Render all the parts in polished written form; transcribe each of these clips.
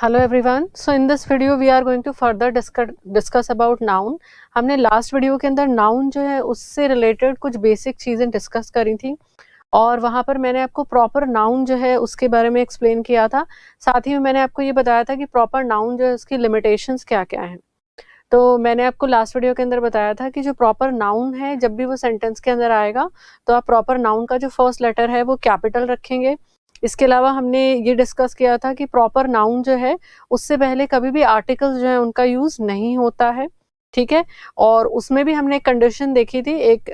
Hello everyone, so in this video we are going to further discuss about noun. हमने last video के अंदर noun जो है उससे रिलेटेड कुछ बेसिक चीज़ें डिस्कस करी थी और वहाँ पर मैंने आपको प्रॉपर नाउन जो है उसके बारे में एक्सप्लेन किया था। साथ ही में मैंने आपको ये बताया था कि प्रॉपर नाउन जो है उसकी लिमिटेशंस क्या क्या हैं। तो मैंने आपको लास्ट वीडियो के अंदर बताया था कि जो प्रॉपर नाउन है जब भी वो सेंटेंस के अंदर आएगा तो आप प्रॉपर नाउन का जो फर्स्ट लेटर है वो कैपिटल रखेंगे। इसके अलावा हमने ये डिस्कस किया था कि प्रॉपर नाउन जो है उससे पहले कभी भी आर्टिकल्स जो है उनका यूज नहीं होता है, ठीक है। और उसमें भी हमने एक कंडीशन देखी थी, एक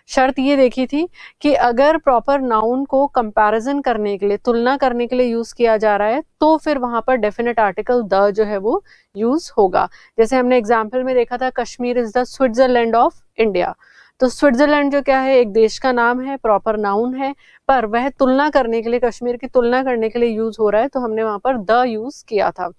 शर्त ये देखी थी कि अगर प्रॉपर नाउन को कंपैरिजन करने के लिए, तुलना करने के लिए यूज किया जा रहा है तो फिर वहां पर डेफिनेट आर्टिकल द जो है वो यूज होगा। जैसे हमने एग्जाम्पल में देखा था, Kashmir is the Switzerland of India. तो स्विट्जरलैंड जो क्या है, एक देश का नाम है, प्रॉपर नाउन है, पर वह तुलना करने के लिए, कश्मीर की तुलना करने के लिए यूज हो रहा है, तो हमने वहां पर द यूज किया था।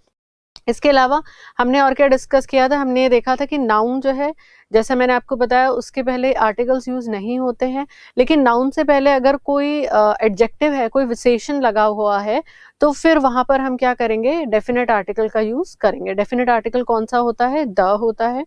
इसके अलावा हमने और क्या डिस्कस किया था, हमने ये देखा था कि नाउन जो है, जैसा मैंने आपको बताया, उसके पहले आर्टिकल्स यूज नहीं होते हैं, लेकिन नाउन से पहले अगर कोई एडजेक्टिव है, कोई विशेषण लगा हुआ है, तो फिर वहां पर हम क्या करेंगे, डेफिनेट आर्टिकल का यूज करेंगे। डेफिनेट आर्टिकल कौन सा होता है, द होता है।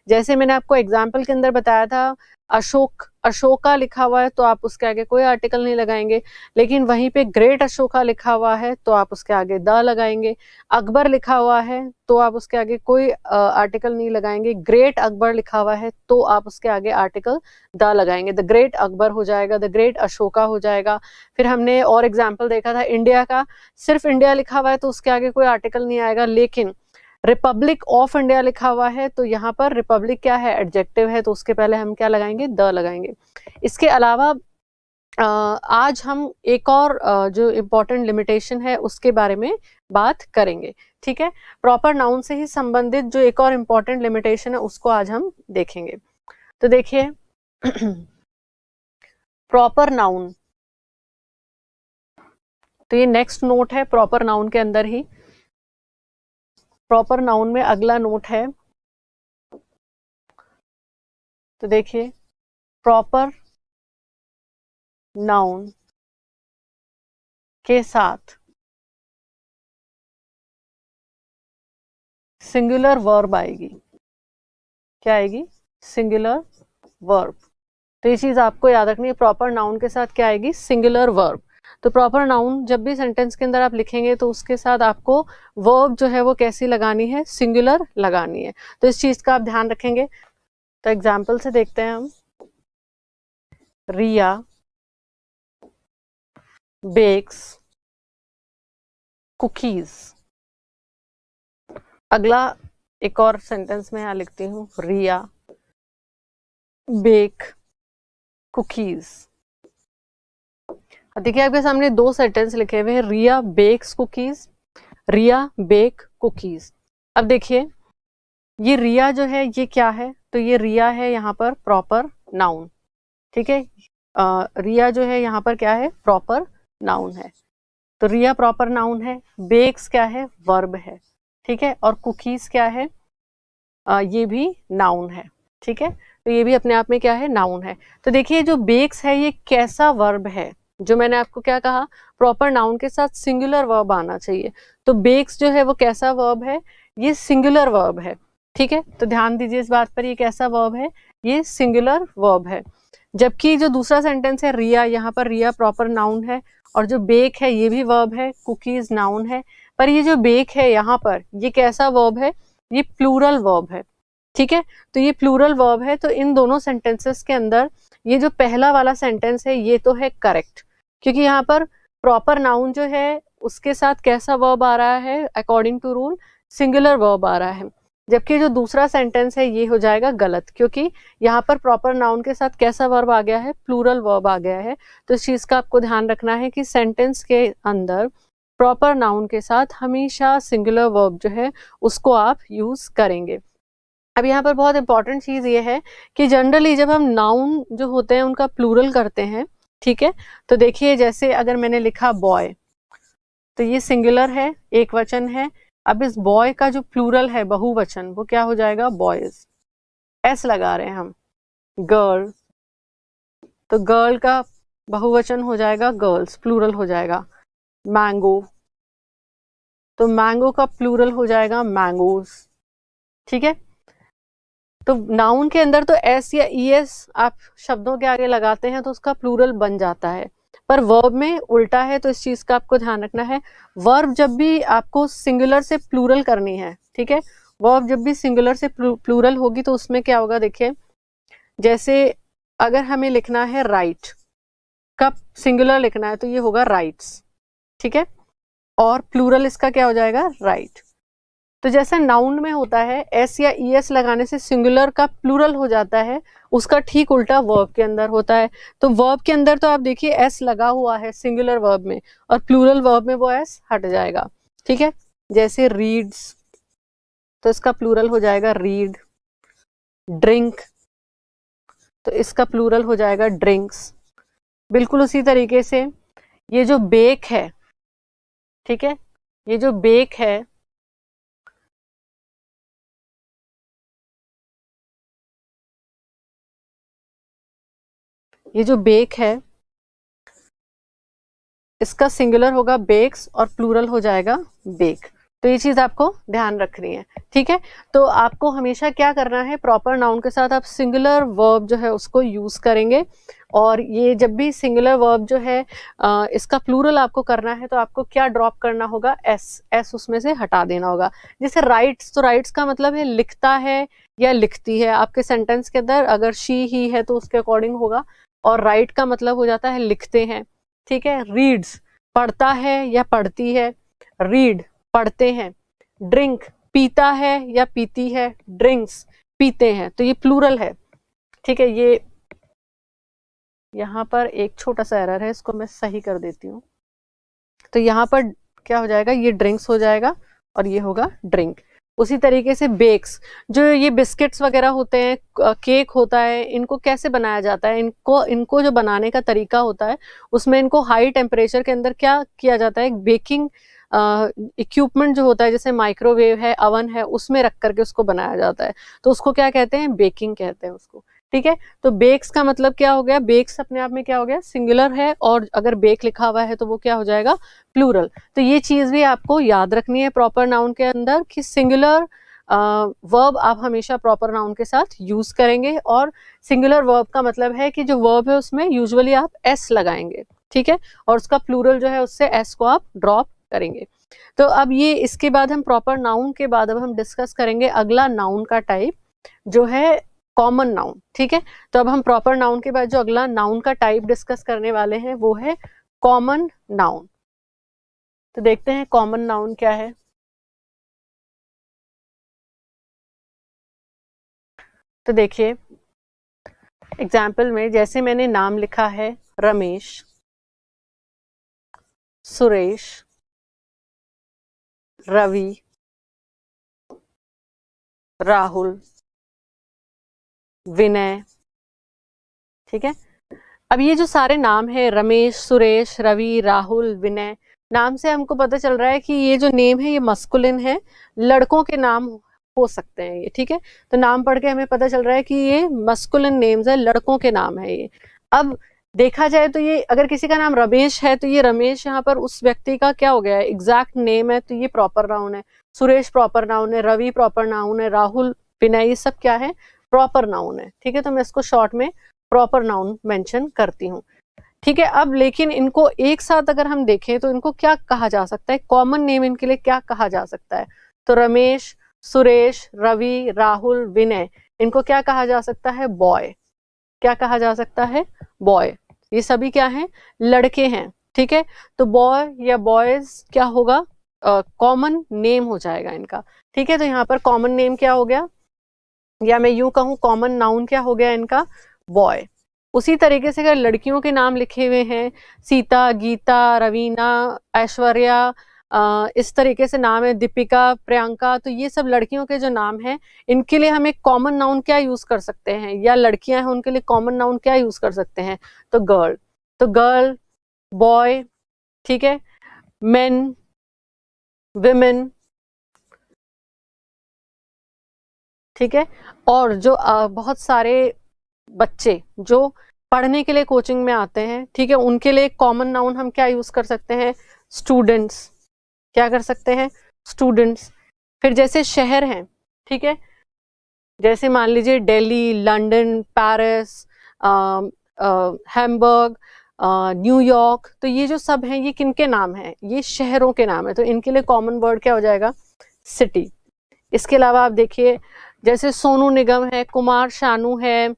जैसे मैंने आपको एग्जाम्पल के अंदर बताया था, अशोक, अशोका लिखा हुआ है तो आप उसके आगे कोई आर्टिकल नहीं लगाएंगे, लेकिन वहीं पे ग्रेट अशोका लिखा हुआ है तो आप उसके आगे द लगाएंगे। अकबर लिखा हुआ है तो आप उसके आगे कोई आर्टिकल नहीं लगाएंगे। ग्रेट अकबर लिखा हुआ है तो आप उसके आगे आर्टिकल द लगाएंगे। द ग्रेट अकबर हो जाएगा, द ग्रेट अशोका हो जाएगा। फिर हमने और एग्जाम्पल देखा था इंडिया का, सिर्फ इंडिया लिखा हुआ है तो उसके आगे कोई आर्टिकल नहीं आएगा, लेकिन रिपब्लिक ऑफ इंडिया लिखा हुआ है तो यहाँ पर रिपब्लिक क्या है, एडजेक्टिव है, तो उसके पहले हम क्या लगाएंगे, द लगाएंगे। इसके अलावा आज हम एक और जो इम्पोर्टेंट लिमिटेशन है उसके बारे में बात करेंगे, ठीक है। प्रॉपर नाउन से ही संबंधित जो एक और इम्पोर्टेंट लिमिटेशन है उसको आज हम देखेंगे। तो देखिए प्रॉपर नाउन, तो ये नेक्स्ट नोट है प्रॉपर नाउन के अंदर ही। प्रॉपर नाउन में अगला नोट है, तो देखिए प्रॉपर नाउन के साथ सिंगुलर वर्ब आएगी। क्या आएगी, सिंगुलर वर्ब। तो ये चीज आपको याद रखनी है, प्रॉपर नाउन के साथ क्या आएगी, सिंगुलर वर्ब। तो प्रॉपर नाउन जब भी सेंटेंस के अंदर आप लिखेंगे तो उसके साथ आपको वर्ब जो है वो कैसी लगानी है, सिंगुलर लगानी है। तो इस चीज का आप ध्यान रखेंगे। तो एग्जाम्पल से देखते हैं हम, रिया बेक्स कुकीज। अगला एक और सेंटेंस में यहाँ लिखती हूँ, रिया बेक कुकीज। देखिए आपके सामने दो सेंटेंस लिखे हुए हैं, रिया बेक्स कुकीज, रिया बेक कुकीज। अब देखिए ये रिया जो है ये क्या है, तो ये रिया है यहाँ पर प्रॉपर नाउन, ठीक है। रिया जो है यहाँ पर क्या है, प्रॉपर नाउन है। तो रिया प्रॉपर नाउन है, बेक्स क्या है, वर्ब है, ठीक है। और कुकीज क्या है, ये भी नाउन है, ठीक है। तो ये भी अपने आप में क्या है, नाउन है। तो देखिए जो बेक्स है ये कैसा वर्ब है, जो मैंने आपको क्या कहा, प्रॉपर नाउन के साथ सिंगुलर वर्ब आना चाहिए। तो बेक्स जो है वो कैसा वर्ब है, ये सिंगुलर वर्ब है, ठीक है। तो ध्यान दीजिए इस बात पर, ये कैसा वर्ब है, ये सिंगुलर वर्ब है। जबकि जो दूसरा सेंटेंस है रिया, यहाँ पर रिया प्रॉपर नाउन है और जो बेक है ये भी वर्ब है, कुकीज नाउन है। पर ये जो बेक है यहाँ पर ये कैसा वर्ब है, ये प्लूरल वर्ब है, ठीक है। तो ये प्लूरल वर्ब है, तो इन दोनों सेंटेंसेस के अंदर ये जो पहला वाला सेंटेंस है ये तो है करेक्ट, क्योंकि यहाँ पर प्रॉपर नाउन जो है उसके साथ कैसा वर्ब आ रहा है, according to rule singular verb आ रहा है। जबकि जो दूसरा सेंटेंस है ये हो जाएगा गलत, क्योंकि यहाँ पर प्रॉपर नाउन के साथ कैसा वर्ब आ गया है, प्लूरल वर्ब आ गया है। तो इस चीज का आपको ध्यान रखना है कि सेंटेंस के अंदर प्रॉपर नाउन के साथ हमेशा सिंगुलर वर्ब जो है उसको आप यूज करेंगे। अब यहाँ पर बहुत इंपॉर्टेंट चीज ये है कि जनरली जब हम नाउन जो होते हैं उनका प्लूरल करते हैं, ठीक है। तो देखिए जैसे अगर मैंने लिखा बॉय, तो ये सिंगुलर है, एक वचन है। अब इस बॉय का जो प्लूरल है, बहुवचन, वो क्या हो जाएगा, बॉयज। एस लगा रहे हैं हम। गर्ल, तो गर्ल का बहुवचन हो जाएगा गर्ल्स, प्लूरल हो जाएगा। मैंगो, तो मैंगो का प्लूरल हो जाएगा मैंगोज, ठीक है। तो नाउन के अंदर तो एस या ईएस आप शब्दों के आगे लगाते हैं तो उसका प्लूरल बन जाता है, पर वर्ब में उल्टा है, तो इस चीज का आपको ध्यान रखना है। वर्ब जब भी आपको सिंगुलर से प्लूरल करनी है, ठीक है, वर्ब जब भी सिंगुलर से प्लूरल होगी तो उसमें क्या होगा, देखिए जैसे अगर हमें लिखना है राइट, कब सिंगुलर लिखना है तो ये होगा राइट्स, ठीक है, और प्लूरल इसका क्या हो जाएगा, राइट। तो जैसा नाउन में होता है एस या ईएस लगाने से सिंगुलर का प्लूरल हो जाता है, उसका ठीक उल्टा वर्ब के अंदर होता है। तो वर्ब के अंदर तो आप देखिए एस लगा हुआ है सिंगुलर वर्ब में, और प्लूरल वर्ब में वो एस हट जाएगा, ठीक है। जैसे रीड्स, तो इसका प्लूरल हो जाएगा रीड। ड्रिंक, तो इसका प्लूरल हो जाएगा ड्रिंक्स। बिल्कुल उसी तरीके से ये जो बेक है, ठीक है, ये जो बेक है, ये जो बेक है इसका सिंगुलर होगा बेक्स और प्लूरल हो जाएगा बेक। तो ये चीज आपको ध्यान रखनी है, ठीक है। तो आपको हमेशा क्या करना है, प्रॉपर नाउन के साथ आप सिंगुलर वर्ब जो है उसको यूज करेंगे, और ये जब भी सिंगुलर वर्ब जो है इसका प्लूरल आपको करना है तो आपको क्या ड्रॉप करना होगा, एस, एस उसमें से हटा देना होगा। जैसे राइट्स, तो राइट्स का मतलब है लिखता है या लिखती है, आपके सेंटेंस के अंदर अगर शी ही है तो उसके अकॉर्डिंग होगा, और राइट का मतलब हो जाता है लिखते हैं, ठीक है। रीड्स, पढ़ता है या पढ़ती है, रीड पढ़ते हैं। ड्रिंक, पीता है या पीती है, ड्रिंक्स पीते हैं, तो ये प्लूरल है, ठीक है। ये यहाँ पर एक छोटा सा एरर है, इसको मैं सही कर देती हूँ। तो यहाँ पर क्या हो जाएगा, ये ड्रिंक्स हो जाएगा और ये होगा ड्रिंक। उसी तरीके से बेक्स, जो ये बिस्किट्स वगैरह होते हैं, केक होता है, इनको कैसे बनाया जाता है, इनको जो बनाने का तरीका होता है उसमें इनको हाई टेम्परेचर के अंदर क्या किया जाता है, बेकिंग इक्विपमेंट जो होता है जैसे माइक्रोवेव है, अवन है, उसमें रख करके उसको बनाया जाता है, तो उसको क्या कहते हैं, बेकिंग कहते हैं उसको, ठीक है। तो बेक्स का मतलब क्या हो गया, बेक्स अपने आप में क्या हो गया, सिंगुलर है, और अगर बेक लिखा हुआ है तो वो क्या हो जाएगा, प्लूरल। तो ये चीज भी आपको याद रखनी है प्रॉपर नाउन के अंदर कि सिंगुलर वर्ब आप हमेशा प्रॉपर नाउन के साथ यूज करेंगे, और सिंगुलर वर्ब का मतलब है कि जो वर्ब है उसमें यूजुअली आप एस लगाएंगे, ठीक है, और उसका प्लूरल जो है उससे एस को आप ड्रॉप करेंगे। तो अब ये इसके बाद हम प्रॉपर नाउन के बाद अब हम डिस्कस करेंगे अगला नाउन का टाइप जो है कॉमन नाउन, ठीक है। तो अब हम प्रॉपर नाउन के बाद जो अगला नाउन का टाइप डिस्कस करने वाले हैं वो है कॉमन नाउन। तो देखते हैं कॉमन नाउन क्या है। तो देखिए एग्जाम्पल में जैसे मैंने नाम लिखा है रमेश, सुरेश, रवि, राहुल, विनय, ठीक है। अब ये जो सारे नाम है रमेश, सुरेश, रवि, राहुल, विनय, नाम से हमको पता चल रहा है कि ये जो नेम है ये मस्कुलिन है, लड़कों के नाम हो सकते हैं ये, ठीक है। तो नाम पढ़ के हमें पता चल रहा है कि ये मस्कुलिन नेम्स है, लड़कों के नाम है ये। अब देखा जाए तो ये अगर किसी का नाम रमेश है तो ये रमेश यहाँ पर उस व्यक्ति का क्या हो गया है, एग्जैक्ट नेम है, तो ये प्रॉपर नाउन है। सुरेश प्रॉपर नाउन है, रवि प्रॉपर नाउन है, राहुल, विनय, ये सब क्या है, प्रॉपर नाउन है, ठीक है। तो मैं इसको शॉर्ट में प्रॉपर नाउन मेंशन करती हूँ, ठीक है। अब लेकिन इनको एक साथ अगर हम देखें तो इनको क्या कहा जा सकता है, कॉमन नेम इनके लिए क्या कहा जा सकता है, तो रमेश, सुरेश, रवि, राहुल, विनय, इनको क्या कहा जा सकता है, बॉय। क्या कहा जा सकता है, बॉय। ये सभी क्या हैं, लड़के हैं, ठीक है। तो बॉय या बॉयज क्या होगा, कॉमन नेम हो जाएगा इनका, ठीक है। तो यहाँ पर कॉमन नेम क्या हो गया, या मैं यूं कहूं कॉमन नाउन क्या हो गया इनका, बॉय। उसी तरीके से अगर लड़कियों के नाम लिखे हुए हैं, सीता, गीता, रवीना, ऐश्वर्या, इस तरीके से नाम है, दीपिका, प्रियंका, तो ये सब लड़कियों के जो नाम हैं इनके लिए हम एक कॉमन नाउन क्या यूज कर सकते हैं, या लड़कियां हैं उनके लिए कॉमन नाउन क्या यूज कर सकते हैं, तो गर्ल। तो गर्ल, बॉय, ठीक है, मेन, विमेन, ठीक है। और जो बहुत सारे बच्चे जो पढ़ने के लिए कोचिंग में आते हैं, ठीक है, उनके लिए कॉमन नाउन हम क्या यूज कर सकते हैं, स्टूडेंट्स। क्या कर सकते हैं, स्टूडेंट्स। फिर जैसे शहर हैं, ठीक है, जैसे मान लीजिए Delhi, London, Paris, Hamburg, New York, तो ये जो सब हैं ये किनके नाम हैं? ये शहरों के नाम है, तो इनके लिए कॉमन वर्ड क्या हो जाएगा? सिटी। इसके अलावा आप देखिए जैसे सोनू निगम है, कुमार शानू है,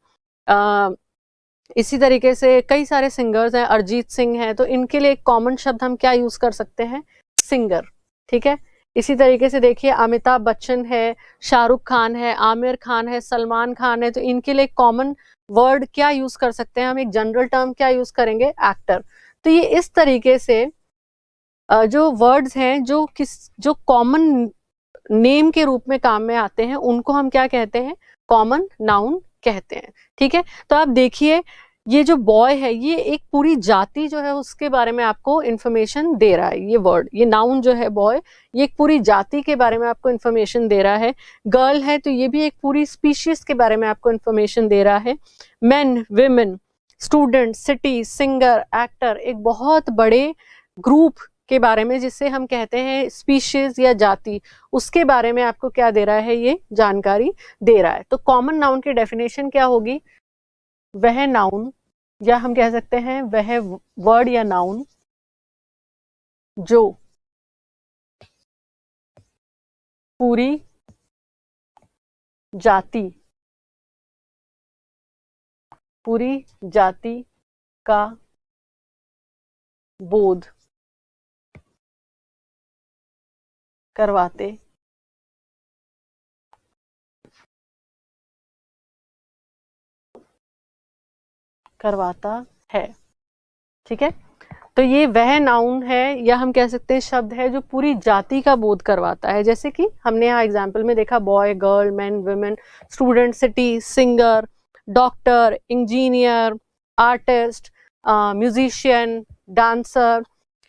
इसी तरीके से कई सारे सिंगर्स हैं, अरिजीत सिंह है, तो इनके लिए एक कॉमन शब्द हम क्या यूज कर सकते हैं? सिंगर। ठीक है, इसी तरीके से देखिए अमिताभ बच्चन है, शाहरुख खान है, आमिर खान है, सलमान खान है, तो इनके लिए कॉमन वर्ड क्या यूज कर सकते हैं? हम एक जनरल टर्म क्या यूज करेंगे? एक्टर। तो ये इस तरीके से जो वर्ड्स हैं जो कॉमन नेम के रूप में काम में आते हैं, उनको हम क्या कहते हैं? कॉमन नाउन कहते हैं। ठीक है, तो आप देखिए ये जो बॉय है ये एक पूरी जाति जो है उसके बारे में आपको इंफॉर्मेशन दे रहा है। ये वर्ड, ये नाउन जो है बॉय, ये एक पूरी जाति के बारे में आपको इंफॉर्मेशन दे रहा है। गर्ल है तो ये भी एक पूरी स्पीशीज के बारे में आपको इंफॉर्मेशन दे रहा है। Main, women, student, city, singer, actor, एक बहुत बड़े ग्रुप के बारे में जिसे हम कहते हैं स्पीशीज या जाति, उसके बारे में आपको क्या दे रहा है? ये जानकारी दे रहा है। तो कॉमन नाउन की डेफिनेशन क्या होगी? वह नाउन, या हम कह सकते हैं वह वर्ड या नाउन जो पूरी जाति का बोध करवाता है। ठीक है, तो ये वह नाउन है या हम कह सकते हैं शब्द है जो पूरी जाति का बोध करवाता है। जैसे कि हमने यहाँ एग्जाम्पल में देखा boy, girl, man, women, student, city, singer, doctor, engineer, artist, musician, dancer.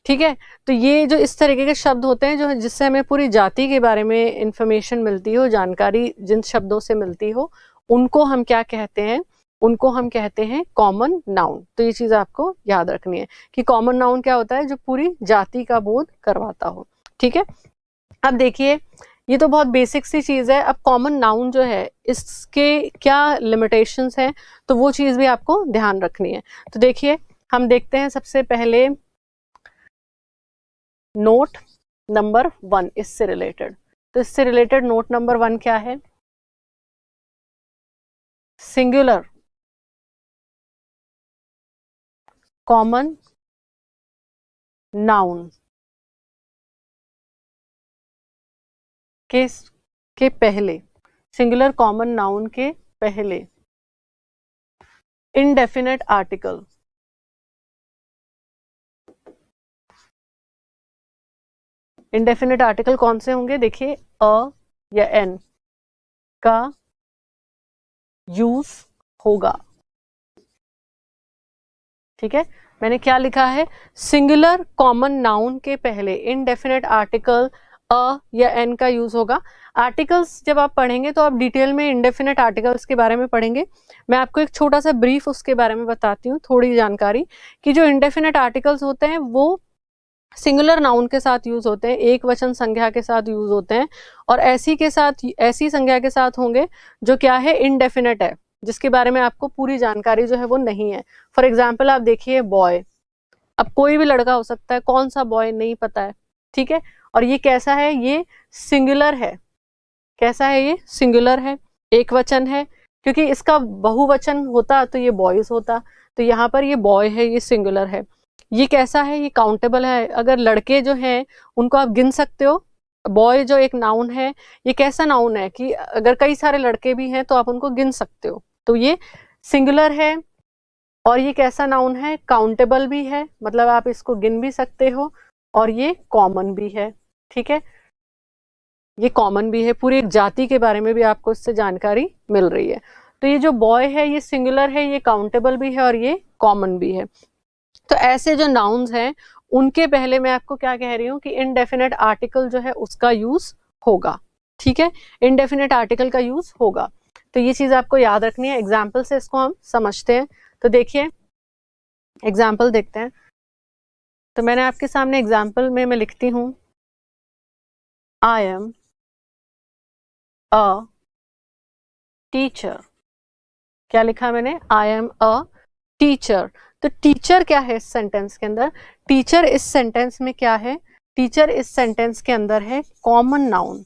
ठीक है, तो ये जो इस तरीके के शब्द होते हैं जो जिससे हमें पूरी जाति के बारे में इंफॉर्मेशन मिलती हो, जानकारी जिन शब्दों से मिलती हो, उनको हम क्या कहते हैं? उनको हम कहते हैं कॉमन नाउन। तो ये चीज आपको याद रखनी है कि कॉमन नाउन क्या होता है? जो पूरी जाति का बोध करवाता हो। ठीक है, अब देखिए ये तो बहुत बेसिक सी चीज है। अब कॉमन नाउन जो है इसके क्या लिमिटेशंस हैं, तो वो चीज भी आपको ध्यान रखनी है। तो देखिए हम देखते हैं सबसे पहले नोट नंबर 1 इससे रिलेटेड। तो इससे रिलेटेड नोट नंबर 1 क्या है? सिंगुलर कॉमन नाउन के पहले, सिंगुलर कॉमन नाउन के पहले इनडेफिनेट आर्टिकल इनडेफिनेट आर्टिकल कौन से होंगे? देखिए अ या एन का यूज होगा। ठीक है, मैंने क्या लिखा है? सिंगुलर कॉमन नाउन के पहले इनडेफिनेट आर्टिकल अ या एन का यूज होगा। आर्टिकल्स जब आप पढ़ेंगे तो आप डिटेल में इनडेफिनेट आर्टिकल्स के बारे में पढ़ेंगे। मैं आपको एक छोटा सा ब्रीफ उसके बारे में बताती हूँ, थोड़ी जानकारी, कि जो इनडेफिनेट आर्टिकल्स होते हैं वो सिंगुलर नाउन के साथ यूज होते हैं, एक वचन संज्ञा के साथ यूज होते हैं, और ऐसी संज्ञा के साथ होंगे जो क्या है? इनडेफिनेट है, जिसके बारे में आपको पूरी जानकारी जो है वो नहीं है। फॉर एग्जाम्पल आप देखिए बॉय, अब कोई भी लड़का हो सकता है, कौन सा बॉय नहीं पता है। ठीक है, और ये कैसा है? ये सिंगुलर है। कैसा है? ये सिंगुलर है, एक वचन है, क्योंकि इसका बहुवचन होता तो ये बॉयज होता, तो यहाँ पर ये बॉय है, ये सिंगुलर है। ये कैसा है? ये काउंटेबल है, अगर लड़के जो हैं उनको आप गिन सकते हो। बॉय जो एक नाउन है, ये कैसा नाउन है कि अगर कई सारे लड़के भी हैं तो आप उनको गिन सकते हो, तो ये सिंगुलर है। और ये कैसा नाउन है? काउंटेबल भी है, मतलब आप इसको गिन भी सकते हो, और ये कॉमन भी है। ठीक है, ये कॉमन भी है, पूरी एक जाति के बारे में भी आपको इससे जानकारी मिल रही है। तो ये जो बॉय है ये सिंगुलर है, ये काउंटेबल भी है, और ये कॉमन भी है। तो ऐसे जो नाउन्स हैं उनके पहले मैं आपको क्या कह रही हूँ कि इनडेफिनेट आर्टिकल जो है उसका यूज होगा। ठीक है, इनडेफिनेट आर्टिकल का यूज होगा, तो ये चीज आपको याद रखनी है। एग्जाम्पल से इसको हम समझते हैं। तो देखिए एग्जाम्पल देखते हैं। तो मैंने आपके सामने एग्जाम्पल में मैं लिखती हूँ आई एम अ टीचर। क्या लिखा मैंने? I am a teacher. तो टीचर क्या है इस सेंटेंस के अंदर? टीचर इस सेंटेंस में क्या है? टीचर इस सेंटेंस के अंदर है कॉमन नाउन।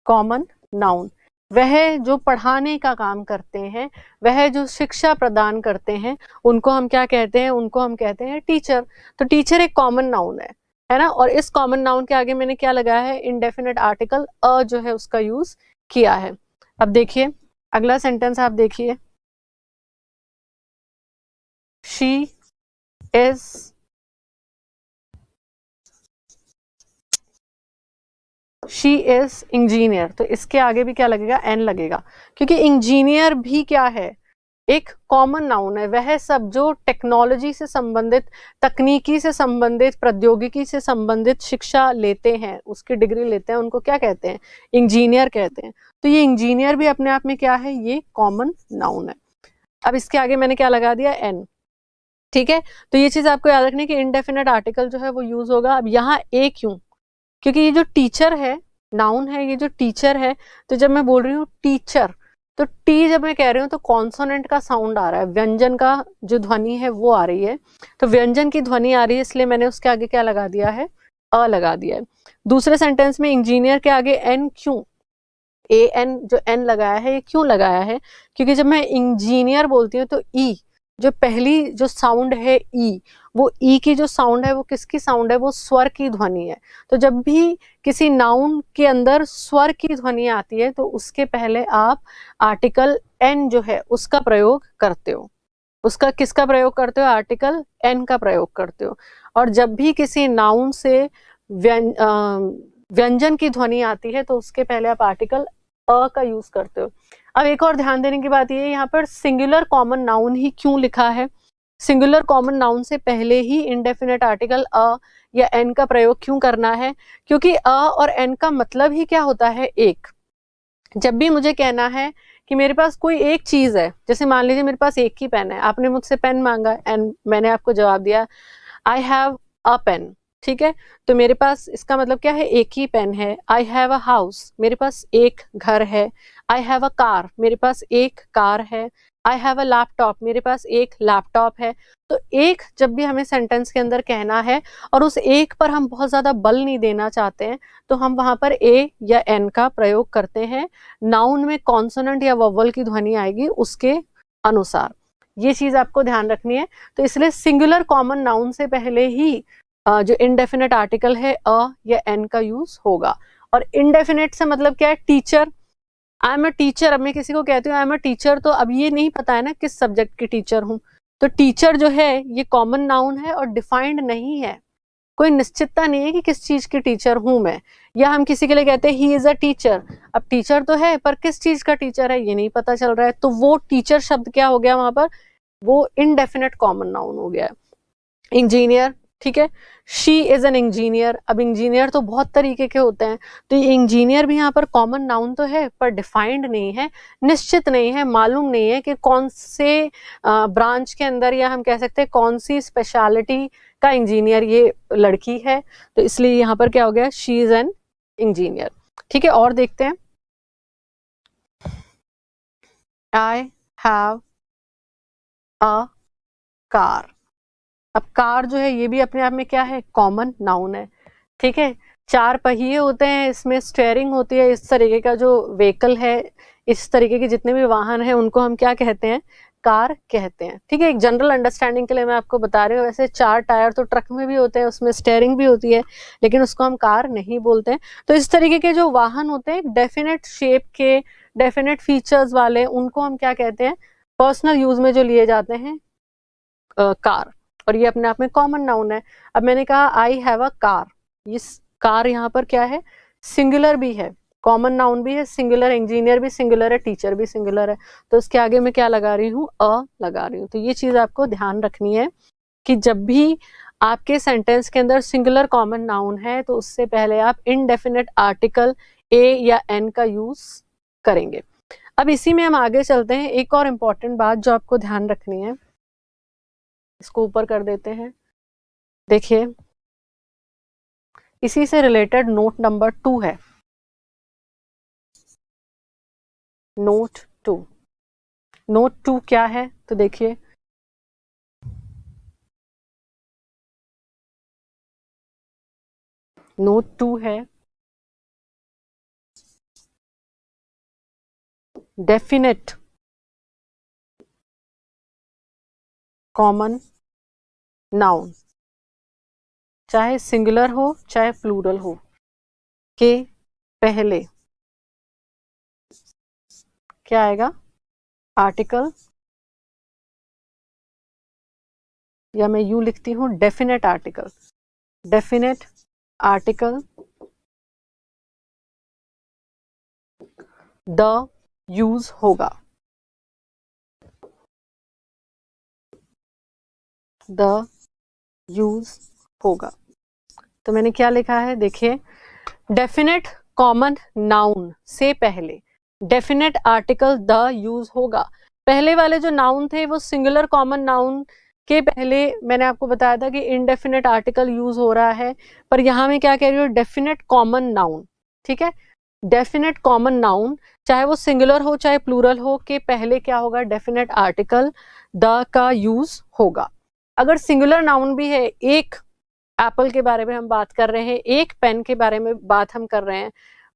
कॉमन नाउन, वह जो पढ़ाने का काम करते हैं, वह जो शिक्षा प्रदान करते हैं, उनको हम क्या कहते हैं? उनको हम कहते हैं टीचर। तो टीचर एक कॉमन नाउन है ना? और इस कॉमन नाउन के आगे मैंने क्या लगाया है? इंडेफिनिट आर्टिकल अ जो है उसका यूज किया है। अब देखिए अगला सेंटेंस, आप देखिए, she is she is engineer. तो इसके आगे भी क्या लगेगा? एन लगेगा, क्योंकि इंजीनियर भी क्या है? एक कॉमन नाउन है। वह सब जो टेक्नोलॉजी से संबंधित, तकनीकी से संबंधित, प्रौद्योगिकी से संबंधित शिक्षा लेते हैं, उसकी डिग्री लेते हैं, उनको क्या कहते हैं? इंजीनियर कहते हैं। तो ये इंजीनियर भी अपने आप में क्या है? ये कॉमन नाउन है। अब इसके आगे मैंने क्या लगा दिया? एन। ठीक है, तो ये चीज आपको याद रखनी है कि इनडेफिनेट आर्टिकल जो है वो यूज होगा। अब यहाँ ए क्यों? क्योंकि ये जो टीचर है, नाउन है, ये जो टीचर है, तो जब मैं बोल रही हूँ टीचर, तो टी जब मैं कह रही हूँ तो कॉन्सोनेंट का साउंड आ रहा है, व्यंजन का जो ध्वनि है वो आ रही है। तो व्यंजन की ध्वनि आ रही है, इसलिए मैंने उसके आगे क्या लगा दिया है? अ लगा दिया है। दूसरे सेंटेंस में इंजीनियर के आगे एन क्यों? ए एन जो एन लगाया है, ये क्यों लगाया है? क्योंकि जब मैं इंजीनियर बोलती हूँ तो ई, जो पहली जो साउंड है ई, वो ई की जो साउंड है वो किसकी साउंड है? वो स्वर की ध्वनि है। तो जब भी किसी नाउन के अंदर स्वर की ध्वनि आती है तो उसके पहले आप आर्टिकल एन जो है उसका प्रयोग करते हो। उसका किसका प्रयोग करते हो? आर्टिकल एन का प्रयोग करते हो। और जब भी किसी नाउन से व्यंजन की ध्वनि आती है तो उसके पहले आप आर्टिकल अ का यूज करते हो। अब एक और ध्यान देने की बात ये है, यहाँ पर सिंगुलर कॉमन नाउन ही क्यों लिखा है? सिंगुलर कॉमन नाउन से पहले ही इंडेफिनेट आर्टिकल अ या एन का प्रयोग क्यों करना है? क्योंकि अ और एन का मतलब ही क्या होता है? एक। जब भी मुझे कहना है कि मेरे पास कोई एक चीज है, जैसे मान लीजिए मेरे पास एक ही पेन है, आपने मुझसे पेन मांगा एंड मैंने आपको जवाब दिया आई हैव अ पेन। ठीक है, तो मेरे पास इसका मतलब क्या है? एक ही पेन है। आई हैव अ हाउस, मेरे पास एक घर है। आई हैव अ कार, मेरे पास एक कार है। आई हैव अ लैपटॉप, मेरे पास एक लैपटॉप है। तो एक जब भी हमें सेंटेंस के अंदर कहना है और उस एक पर हम बहुत ज्यादा बल नहीं देना चाहते हैं, तो हम वहां पर ए या एन का प्रयोग करते हैं। नाउन में कॉन्सोनेंट या वोवल की ध्वनि आएगी उसके अनुसार। ये चीज आपको ध्यान रखनी है। तो इसलिए सिंगुलर कॉमन नाउन से पहले ही जो इनडेफिनेट आर्टिकल है अ या एन का यूज होगा। और इनडेफिनेट से मतलब क्या है? Teacher, I am a teacher. अब मैं किसी को कहती हूँ आई एम अ टीचर, तो अब ये नहीं पता है ना किस सब्जेक्ट की टीचर हूँ। तो टीचर जो है ये कॉमन नाउन है और डिफाइंड नहीं है, कोई निश्चितता नहीं है कि किस चीज की टीचर हूं मैं। या हम किसी के लिए कहते हैं ही इज अ टीचर, अब टीचर तो है पर किस चीज का टीचर है ये नहीं पता चल रहा है, तो वो टीचर शब्द क्या हो गया वहां पर? वो इनडेफिनेट कॉमन नाउन हो गया। इंजीनियर, ठीक है, शी इज एन इंजीनियर। अब इंजीनियर तो बहुत तरीके के होते हैं, तो ये इंजीनियर भी यहाँ पर कॉमन नाउन तो है पर डिफाइंड नहीं है, निश्चित नहीं है, मालूम नहीं है कि कौन से ब्रांच के अंदर, या हम कह सकते हैं कौन सी स्पेशलिटी का इंजीनियर ये लड़की है। तो इसलिए यहाँ पर क्या हो गया? She is an engineer. ठीक है, और देखते हैं। I have a car. अब कार जो है ये भी अपने आप में क्या है? कॉमन नाउन है। ठीक है, चार पहिए होते हैं, इसमें स्टेयरिंग होती है, इस तरीके का जो व्हीकल है, इस तरीके के जितने भी वाहन हैं उनको हम क्या कहते हैं? कार कहते हैं। ठीक है, एक जनरल अंडरस्टैंडिंग के लिए मैं आपको बता रही हूँ। वैसे चार टायर तो ट्रक में भी होते हैं, उसमें स्टेयरिंग भी होती है, लेकिन उसको हम कार नहीं बोलते हैं। तो इस तरीके के जो वाहन होते हैं डेफिनेट शेप के, डेफिनेट फीचर्स वाले, उनको हम क्या कहते हैं? पर्सनल यूज में जो लिए जाते हैं कार। और ये अपने आप में कॉमन नाउन है। अब मैंने कहा आई हैव अ कार, ये कार यहाँ पर क्या है? सिंगुलर भी है, कॉमन नाउन भी है, सिंगुलर। इंजीनियर भी सिंगुलर है, टीचर भी सिंगुलर है, तो इसके आगे मैं क्या लगा रही हूँ? अ लगा रही हूँ। तो ये चीज आपको ध्यान रखनी है कि जब भी आपके सेंटेंस के अंदर सिंगुलर कॉमन नाउन है तो उससे पहले आप इनडेफिनेट आर्टिकल ए या एन का यूज करेंगे। अब इसी में हम आगे चलते हैं। एक और इम्पॉर्टेंट बात जो आपको ध्यान रखनी है, इसको ऊपर कर देते हैं। देखिए, इसी से रिलेटेड नोट नंबर 2 है, नोट 2। नोट 2 क्या है तो देखिए, नोट 2 है डेफिनेट कॉमन नाउन, चाहे सिंगुलर हो चाहे प्लूरल हो, के पहले क्या आएगा, आर्टिकल, या मैं यूं लिखती हूं definite article, definite article the use होगा, द यूज होगा। तो मैंने क्या लिखा है देखिए, डेफिनेट कॉमन नाउन से पहले डेफिनेट आर्टिकल द यूज होगा। पहले वाले जो नाउन थे वो सिंगुलर कॉमन नाउन के पहले मैंने आपको बताया था कि इनडेफिनेट आर्टिकल यूज हो रहा है, पर यहां मैं क्या कह रही हूँ, डेफिनेट कॉमन नाउन, ठीक है। डेफिनेट कॉमन नाउन चाहे वो सिंगुलर हो चाहे प्लूरल हो, के पहले क्या होगा, डेफिनेट आर्टिकल द का यूज होगा। अगर सिंगुलर नाउन भी है, एक एप्पल के बारे में हम बात कर रहे हैं, एक पेन के बारे में बात हम कर रहे हैं,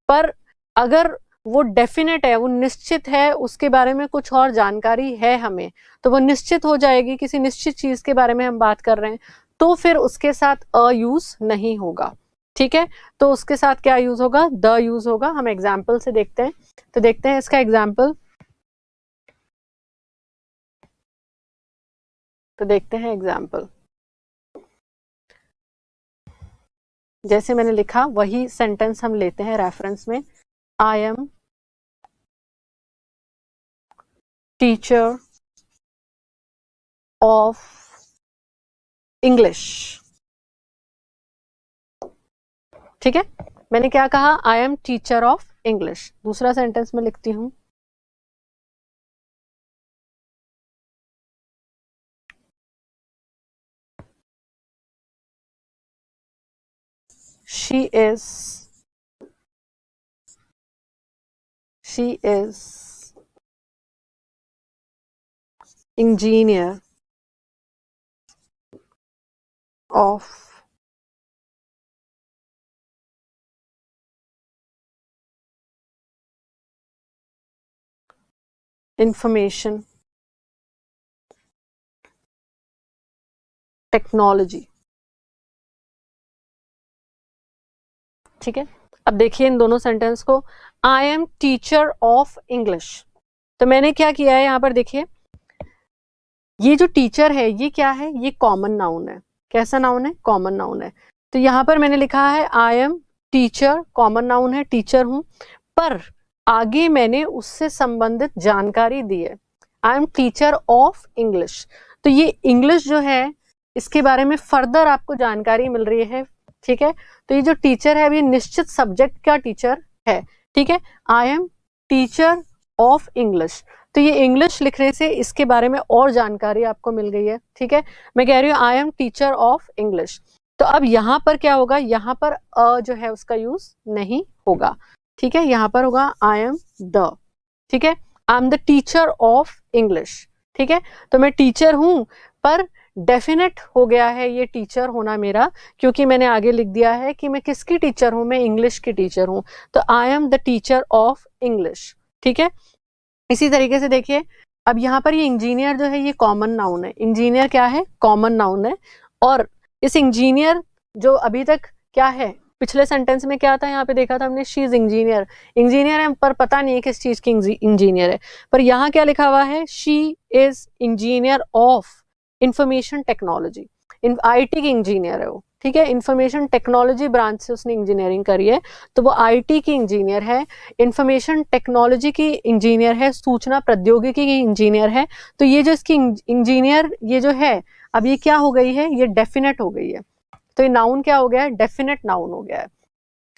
पर अगर वो डेफिनेट है, वो निश्चित है, उसके बारे में कुछ और जानकारी है हमें, तो वो निश्चित हो जाएगी, किसी निश्चित चीज के बारे में हम बात कर रहे हैं, तो फिर उसके साथ अ यूज नहीं होगा, ठीक है। तो उसके साथ क्या यूज होगा, द यूज होगा। हम एग्जाम्पल से देखते हैं, तो देखते हैं इसका एग्जाम्पल, तो देखते हैं एग्जाम्पल। जैसे मैंने लिखा वही सेंटेंस हम लेते हैं रेफरेंस में, I am teacher of English, ठीक है। मैंने क्या कहा, I am teacher of English. दूसरा सेंटेंस में लिखती हूं, she is engineer of information technology, ठीक है। अब देखिए इन दोनों सेंटेंस को, I am teacher of English, तो मैंने क्या किया है, यहां पर देखिए ये जो टीचर है ये क्या है, ये कॉमन नाउन है। कैसा नाउन है, कॉमन नाउन है। तो यहां पर मैंने लिखा है I am teacher, common noun है, टीचर हूं, पर आगे मैंने उससे संबंधित जानकारी दी है, I am teacher of English. तो ये इंग्लिश जो है इसके बारे में फर्दर आपको जानकारी मिल रही है, ठीक है। तो ये जो टीचर है, ये निश्चित सब्जेक्ट का टीचर है, ठीक है। I am teacher of English, तो ये इंग्लिश लिखने से इसके बारे में और जानकारी आपको मिल गई है, ठीक है। मैं कह रही हूँ I am teacher of English, तो अब यहां पर क्या होगा, यहां पर अ जो है उसका यूज नहीं होगा, ठीक है। यहां पर होगा आई एम द, ठीक है। I am the teacher of English, ठीक है। तो मैं टीचर हूं, पर डेफिनेट हो गया है ये टीचर होना मेरा, क्योंकि मैंने आगे लिख दिया है कि मैं किसकी टीचर हूं, मैं इंग्लिश की टीचर हूं। तो I am the teacher of English, ठीक है। इसी तरीके से देखिए, अब यहाँ पर ये इंजीनियर जो है ये कॉमन नाउन है, इंजीनियर क्या है, कॉमन नाउन है। और इस इंजीनियर जो अभी तक क्या है, पिछले सेंटेंस में क्या था, यहाँ पे देखा था हमने, शी इज इंजीनियर, इंजीनियर है पर पता नहीं है किस चीज की इंजीनियर है, पर यहाँ क्या लिखा हुआ है, she is engineer of information technology, IT की इंजीनियर है वो, ठीक है। इंफॉर्मेशन टेक्नोलॉजी ब्रांच से उसने इंजीनियरिंग करी है, तो वो आईटी की इंजीनियर है, इंफॉर्मेशन टेक्नोलॉजी की इंजीनियर है, सूचना प्रौद्योगिकी की इंजीनियर है। तो ये जो इसकी इंजीनियर ये जो है, अब ये क्या हो गई है, ये डेफिनेट हो गई है। तो ये नाउन क्या हो गया है, डेफिनेट नाउन हो गया है।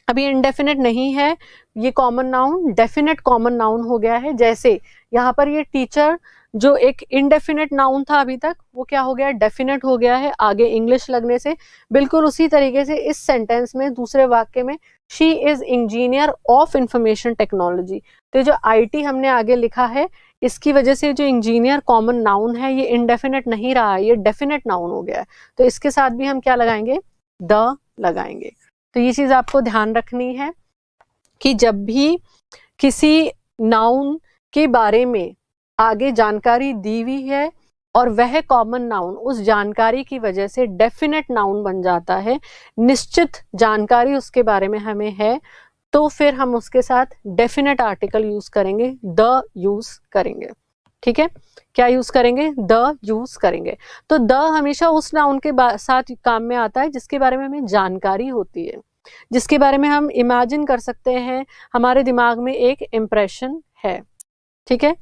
अभी इनडेफिनेट नहीं है, ये common noun definite common noun हो गया है। जैसे यहाँ पर ये टीचर जो एक इनडेफिनेट नाउन था अभी तक, वो क्या हो गया, डेफिनेट हो गया है आगे इंग्लिश लगने से। बिल्कुल उसी तरीके से इस सेंटेंस में दूसरे वाक्य में she is engineer of information technology, तो जो आईटी हमने आगे लिखा है इसकी वजह से जो इंजीनियर कॉमन नाउन है ये इनडेफिनेट नहीं रहा, ये डेफिनेट नाउन हो गया है। तो इसके साथ भी हम क्या लगाएंगे, द लगाएंगे। तो ये चीज आपको ध्यान रखनी है कि जब भी किसी नाउन के बारे में आगे जानकारी दी हुई है और वह कॉमन नाउन उस जानकारी की वजह से डेफिनेट नाउन बन जाता है, निश्चित जानकारी उसके बारे में हमें है, तो फिर हम उसके साथ डेफिनेट आर्टिकल यूज करेंगे, द यूज करेंगे। ठीक है, क्या यूज करेंगे, द यूज करेंगे। तो द हमेशा उस नाउन के साथ काम में आता है जिसके बारे में हमें जानकारी होती है, जिसके बारे में हम इमेजिन कर सकते हैं, हमारे दिमाग में एक इम्प्रेशन है। ठीक है,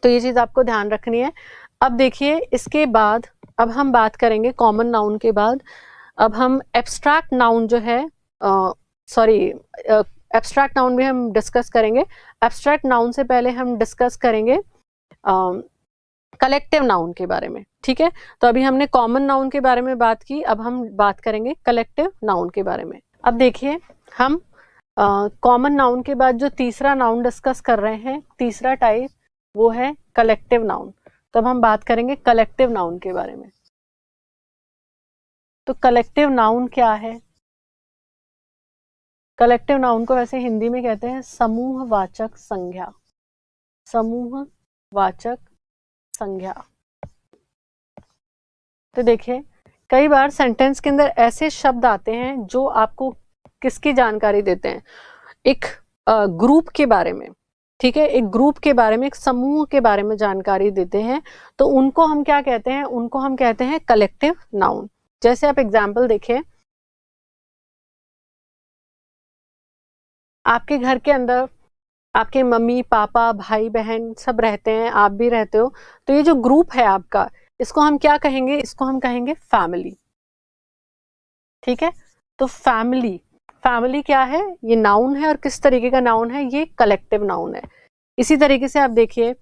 तो ये चीज आपको ध्यान रखनी है। अब देखिए इसके बाद अब हम बात करेंगे कॉमन नाउन के बाद, अब हम एब्स्ट्रैक्ट नाउन जो है, एब्स्ट्रैक्ट नाउन भी हम डिस्कस करेंगे। एब्स्ट्रैक्ट नाउन से पहले हम डिस्कस करेंगे कलेक्टिव नाउन के बारे में। ठीक है, तो अभी हमने कॉमन नाउन के बारे में बात की, अब हम बात करेंगे कलेक्टिव नाउन के बारे में। अब देखिए हम कॉमन नाउन के बाद जो तीसरा नाउन डिस्कस कर रहे हैं, तीसरा टाइप, वो है कलेक्टिव नाउन। तो अब हम बात करेंगे कलेक्टिव नाउन के बारे में। तो कलेक्टिव नाउन क्या है, कलेक्टिव नाउन को वैसे हिंदी में कहते हैं समूहवाचक संज्ञा, समूहवाचक संज्ञा। तो देखिए कई बार सेंटेंस के अंदर ऐसे शब्द आते हैं जो आपको किसकी जानकारी देते हैं, एक ग्रुप के बारे में। ठीक है, एक ग्रुप के बारे में, एक समूह के बारे में जानकारी देते हैं, तो उनको हम क्या कहते हैं, उनको हम कहते हैं कलेक्टिव नाउन। जैसे आप एग्जाम्पल देखिए, आपके घर के अंदर आपके मम्मी पापा भाई बहन सब रहते हैं, आप भी रहते हो, तो ये जो ग्रुप है आपका, इसको हम क्या कहेंगे, इसको हम कहेंगे फैमिली। ठीक है, तो फैमिली, फैमिली क्या है, ये नाउन है, और किस तरीके का नाउन है, ये कलेक्टिव नाउन है। इसी तरीके से आप देखिए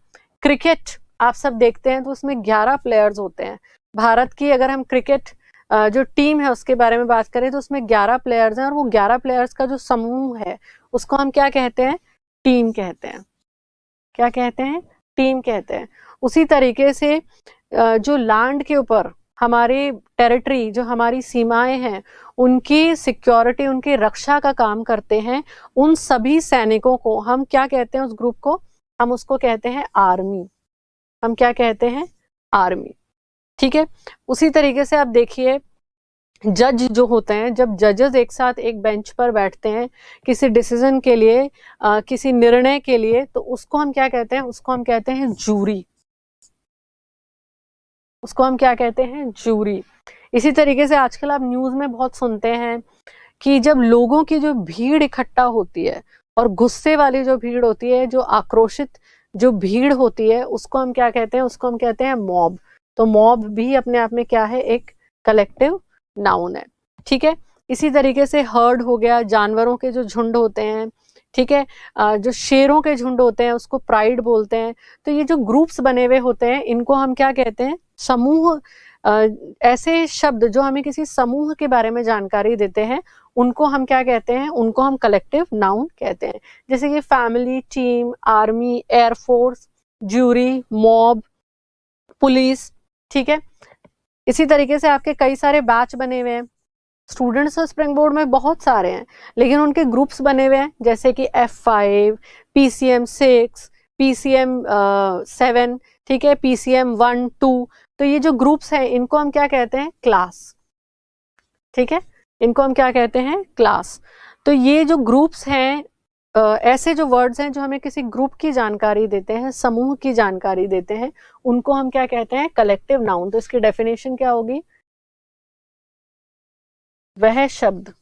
क्रिकेट आप सब देखते हैं तो उसमें 11 प्लेयर्स होते हैं। भारत की अगर हम क्रिकेट जो टीम है उसके बारे में बात करें तो उसमें 11 प्लेयर्स हैं, और वो 11 प्लेयर्स का जो समूह है उसको हम क्या कहते हैं, टीम कहते हैं। क्या कहते हैं, टीम कहते हैं। उसी तरीके से जो लैंड के ऊपर हमारे टेरिटरी, जो हमारी सीमाएं हैं, उनकी सिक्योरिटी, उनकी रक्षा का काम करते हैं, उन सभी सैनिकों को हम क्या कहते हैं, उस ग्रुप को हम उसको कहते हैं आर्मी। हम क्या कहते हैं, आर्मी। ठीक है, उसी तरीके से आप देखिए जज जो होते हैं, जब जजेस एक साथ एक बेंच पर बैठते हैं किसी डिसीजन के लिए, किसी निर्णय के लिए, तो उसको हम क्या कहते हैं, उसको हम कहते हैं जूरी। उसको हम क्या कहते हैं, जूरी। इसी तरीके से आजकल आप न्यूज में बहुत सुनते हैं कि जब लोगों की जो भीड़ इकट्ठा होती है, और गुस्से वाली जो भीड़ होती है, जो आक्रोशित जो भीड़ होती है, उसको हम क्या कहते हैं, उसको हम कहते हैं मॉब। तो मॉब भी अपने आप में क्या है, एक कलेक्टिव नाउन है। ठीक है, इसी तरीके से हर्ड हो गया, जानवरों के जो झुंड होते हैं। ठीक है, जो शेरों के झुंड होते हैं उसको प्राइड बोलते हैं। तो ये जो ग्रुप्स बने हुए होते हैं इनको हम क्या कहते हैं, समूह। ऐसे शब्द जो हमें किसी समूह के बारे में जानकारी देते हैं उनको हम क्या कहते हैं, उनको हम कलेक्टिव नाउन कहते हैं। जैसे कि family, team, army, air force, jury, mob, police. ठीक है, इसी तरीके से आपके कई सारे बैच बने हुए हैं। स्टूडेंट्स स्प्रिंग बोर्ड में बहुत सारे हैं, लेकिन उनके ग्रुप्स बने हुए हैं, जैसे कि F5, PCM 6, PCM 7, ठीक है, PCM 1, 2। तो ये जो ग्रुप्स हैं इनको हम क्या कहते हैं, क्लास। ठीक है, इनको हम क्या कहते हैं, क्लास। तो ये जो ग्रुप्स हैं, ऐसे जो वर्ड्स हैं जो हमें किसी ग्रुप की जानकारी देते हैं, समूह की जानकारी देते हैं, उनको हम क्या कहते हैं, कलेक्टिव नाउन। तो इसकी डेफिनेशन क्या होगी, वह शब्द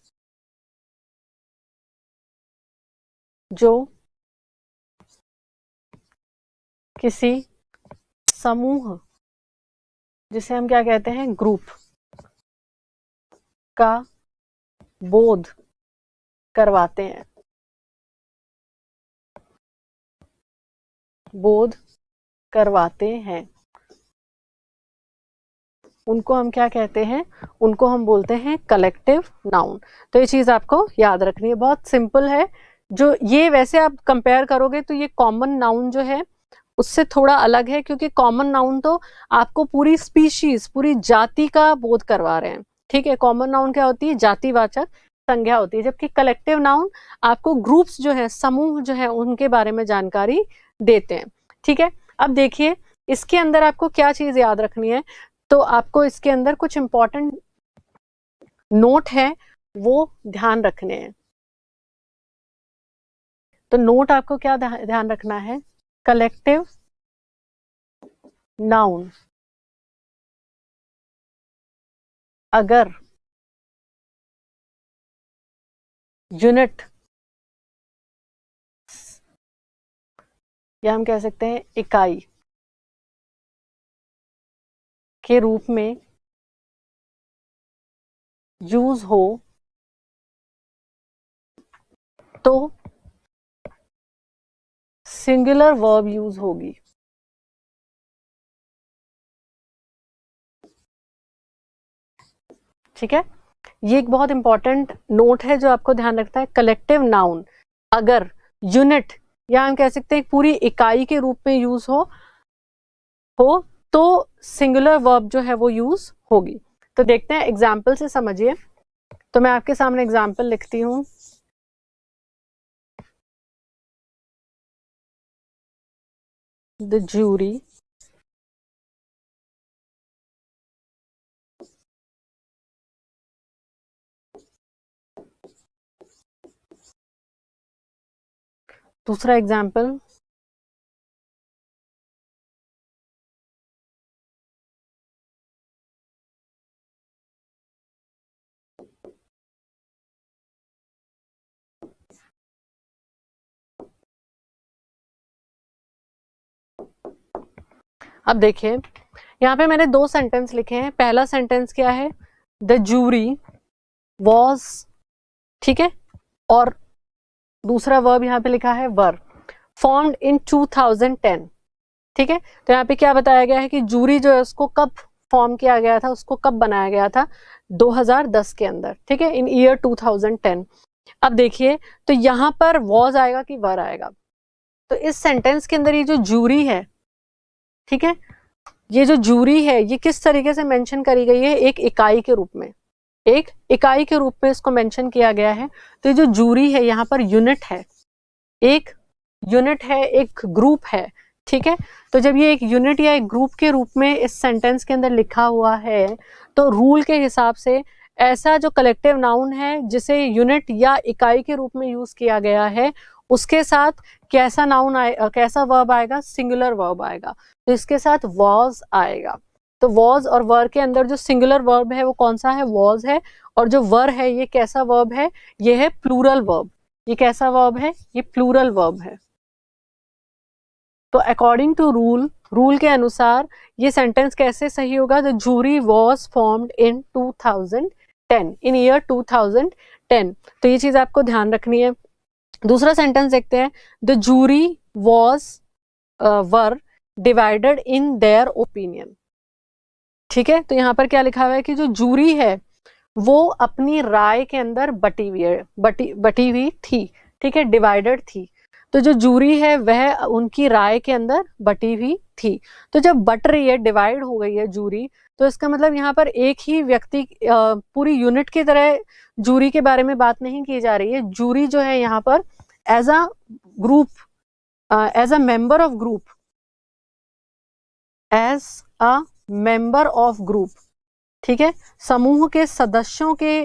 जो किसी समूह, जिसे हम क्या कहते हैं, ग्रुप, का बोध करवाते हैं, बोध करवाते हैं, उनको हम क्या कहते हैं? उनको हम बोलते हैं कलेक्टिव नाउन। तो ये चीज आपको याद रखनी है, बहुत सिंपल है। जो ये वैसे आप कंपेयर करोगे तो ये कॉमन नाउन जो है उससे थोड़ा अलग है, क्योंकि कॉमन नाउन तो आपको पूरी स्पीशीज, पूरी जाति का बोध करवा रहे हैं। ठीक है, कॉमन नाउन क्या होती है? जातिवाचक संज्ञा होती है, जबकि कलेक्टिव नाउन आपको ग्रुप्स जो है, समूह जो है, उनके बारे में जानकारी देते हैं। ठीक है, अब देखिए इसके अंदर आपको क्या चीज याद रखनी है। तो आपको इसके अंदर कुछ इंपॉर्टेंट नोट है वो ध्यान रखने हैं। तो नोट आपको क्या ध्यान रखना है? कलेक्टिव नाउन अगर यूनिट, या हम कह सकते हैं इकाई के रूप में यूज हो तो सिंगुलर वर्ब यूज होगी। ठीक है, ये एक बहुत इंपॉर्टेंट नोट है जो आपको ध्यान रखना है। कलेक्टिव नाउन अगर यूनिट, या हम कह सकते हैं पूरी इकाई के रूप में यूज हो तो सिंगुलर वर्ब जो है वो यूज होगी। तो देखते हैं, एग्जाम्पल से समझिए। तो मैं आपके सामने एग्जाम्पल लिखती हूं। द ज्यूरी दूसरा एग्जाम्पल, अब देखिए यहाँ पे मैंने दो सेंटेंस लिखे हैं। पहला सेंटेंस क्या है? द जूरी वॉज, ठीक है, और दूसरा वर्ब यहाँ पे लिखा है वर, फॉर्म्ड इन 2010। ठीक है, तो यहाँ पे क्या बताया गया है कि जूरी जो है उसको कब फॉर्म किया गया था, उसको कब बनाया गया था? 2010 के अंदर। ठीक है, इन ईयर 2010। अब देखिए, तो यहाँ पर वॉज आएगा कि वर आएगा? तो इस सेंटेंस के अंदर ये जो जूरी है, ठीक है, ये जो जूरी है ये किस तरीके से मेंशन करी गई है? एक इकाई के रूप में, एक इकाई के रूप में इसको मेंशन किया गया है। तो ये जो जूरी है यहाँ पर यूनिट है, एक यूनिट है, एक ग्रुप है। ठीक है, तो जब ये एक यूनिट या एक ग्रुप के रूप में इस सेंटेंस के अंदर लिखा हुआ है, तो रूल के हिसाब से ऐसा जो कलेक्टिव नाउन है जिसे यूनिट या इकाई के रूप में यूज किया गया है, उसके साथ कैसा नाउन कैसा वर्ब आएगा? सिंगुलर वर्ब आएगा। तो इसके साथ वॉज आएगा। तो वॉज और वर के अंदर जो सिंगुलर वर्ब है वो कौन सा है? वॉज है। और जो वर है ये कैसा वर्ब है? ये है प्लूरल वर्ब। ये कैसा वर्ब है? ये प्लूरल वर्ब है। तो अकॉर्डिंग टू रूल के अनुसार ये सेंटेंस कैसे सही होगा? The jury was formed in 2010, in year 2010। तो ये चीज आपको ध्यान रखनी है। दूसरा सेंटेंस देखते हैं। The jury was were divided in their opinion. ठीक है, तो यहाँ पर क्या लिखा हुआ है कि जो जूरी है वो अपनी राय के अंदर बटी हुई थी। ठीक है, डिवाइडेड थी। तो जो जूरी है वह उनकी राय के अंदर बटी हुई थी। तो जब बट रही है, डिवाइड हो गई है जूरी, तो इसका मतलब यहाँ पर एक ही व्यक्ति, पूरी यूनिट की तरह जूरी के बारे में बात नहीं की जा रही है। जूरी जो है यहाँ पर as a group, as a member of group, as a member of group, ठीक है, समूह के सदस्यों के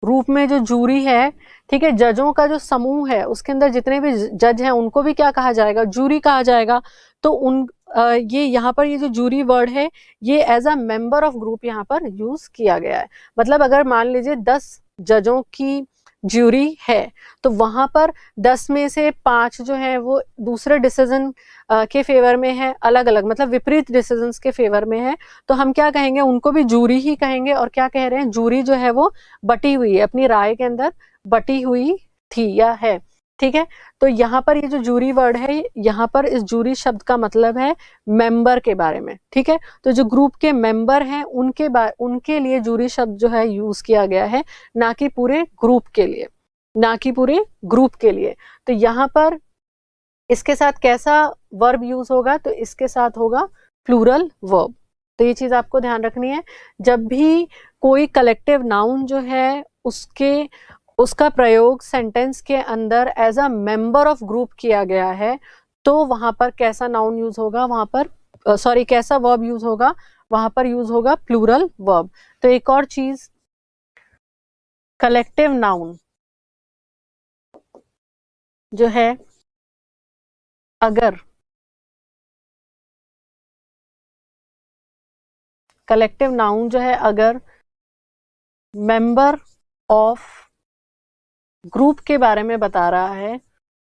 रूप में जो जूरी है, ठीक है, जजों का जो समूह है उसके अंदर जितने भी जज हैं उनको भी क्या कहा जाएगा? जूरी कहा जाएगा। तो ये यहाँ पर ये जो जूरी वर्ड है ये as a member of group यहाँ पर यूज किया गया है। मतलब अगर मान लीजिए 10 जजों की ज्यूरी है तो वहां पर 10 में से 5 जो है वो दूसरे डिसीजन के फेवर में है, अलग अलग, मतलब विपरीत डिसीजंस के फेवर में है। तो हम क्या कहेंगे? उनको भी जूरी ही कहेंगे। और क्या कह रहे हैं? जूरी जो है वो बटी हुई है, अपनी राय के अंदर बटी हुई थी या है। ठीक है। तो यहाँ पर ये जो जूरी वर्ड है, यहाँ पर इस जूरी शब्द का मतलब है मेंबर के बारे में, ठीक है। तो जो ग्रुप के मेंबर हैं उनके लिए जूरी शब्द जो है यूज किया गया है, ना कि पूरे ग्रुप के लिए, ना कि पूरे ग्रुप के लिए। तो यहाँ पर इसके साथ कैसा वर्ब यूज होगा, तो इसके साथ होगा प्लूरल वर्ब। तो ये चीज आपको ध्यान रखनी है, जब भी कोई कलेक्टिव नाउन जो है उसका प्रयोग सेंटेंस के अंदर as a member of group किया गया है, तो वहां पर कैसा नाउन यूज होगा, वहां पर कैसा वर्ब यूज होगा, वहां पर यूज होगा प्लूरल वर्ब। तो एक और चीज, कलेक्टिव नाउन जो है, अगर कलेक्टिव नाउन जो है अगर मेंबर ऑफ ग्रुप के बारे में बता रहा है,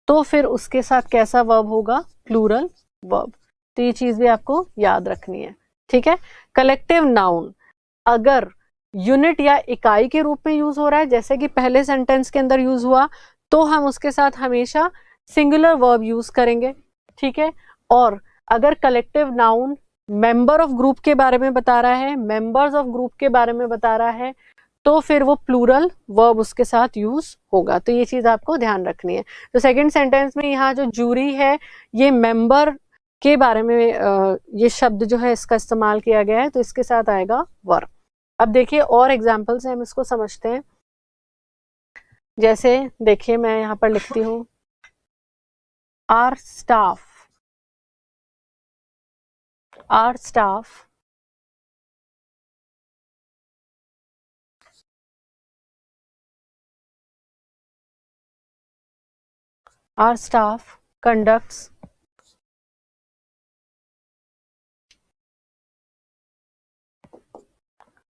तो फिर उसके साथ कैसा वर्ब होगा, प्लूरल वर्ब। तो ये चीज भी आपको याद रखनी है, ठीक है। कलेक्टिव नाउन अगर यूनिट या इकाई के रूप में यूज हो रहा है, जैसे कि पहले सेंटेंस के अंदर यूज हुआ, तो हम उसके साथ हमेशा सिंगुलर वर्ब यूज करेंगे, ठीक है। और अगर collective noun member of group के बारे में बता रहा है, मेंबर्स ऑफ ग्रुप के बारे में बता रहा है, तो फिर वो प्लूरल वर्ब उसके साथ यूज होगा। तो ये चीज आपको ध्यान रखनी है। तो सेकंड सेंटेंस में यहाँ जो जूरी है, ये मेंबर के बारे में ये शब्द जो है इसका इस्तेमाल किया गया है, तो इसके साथ आएगा वर्ब। अब देखिए और एग्जाम्पल से हम इसको समझते हैं। जैसे देखिए मैं यहाँ पर लिखती हूँ, our staff conducts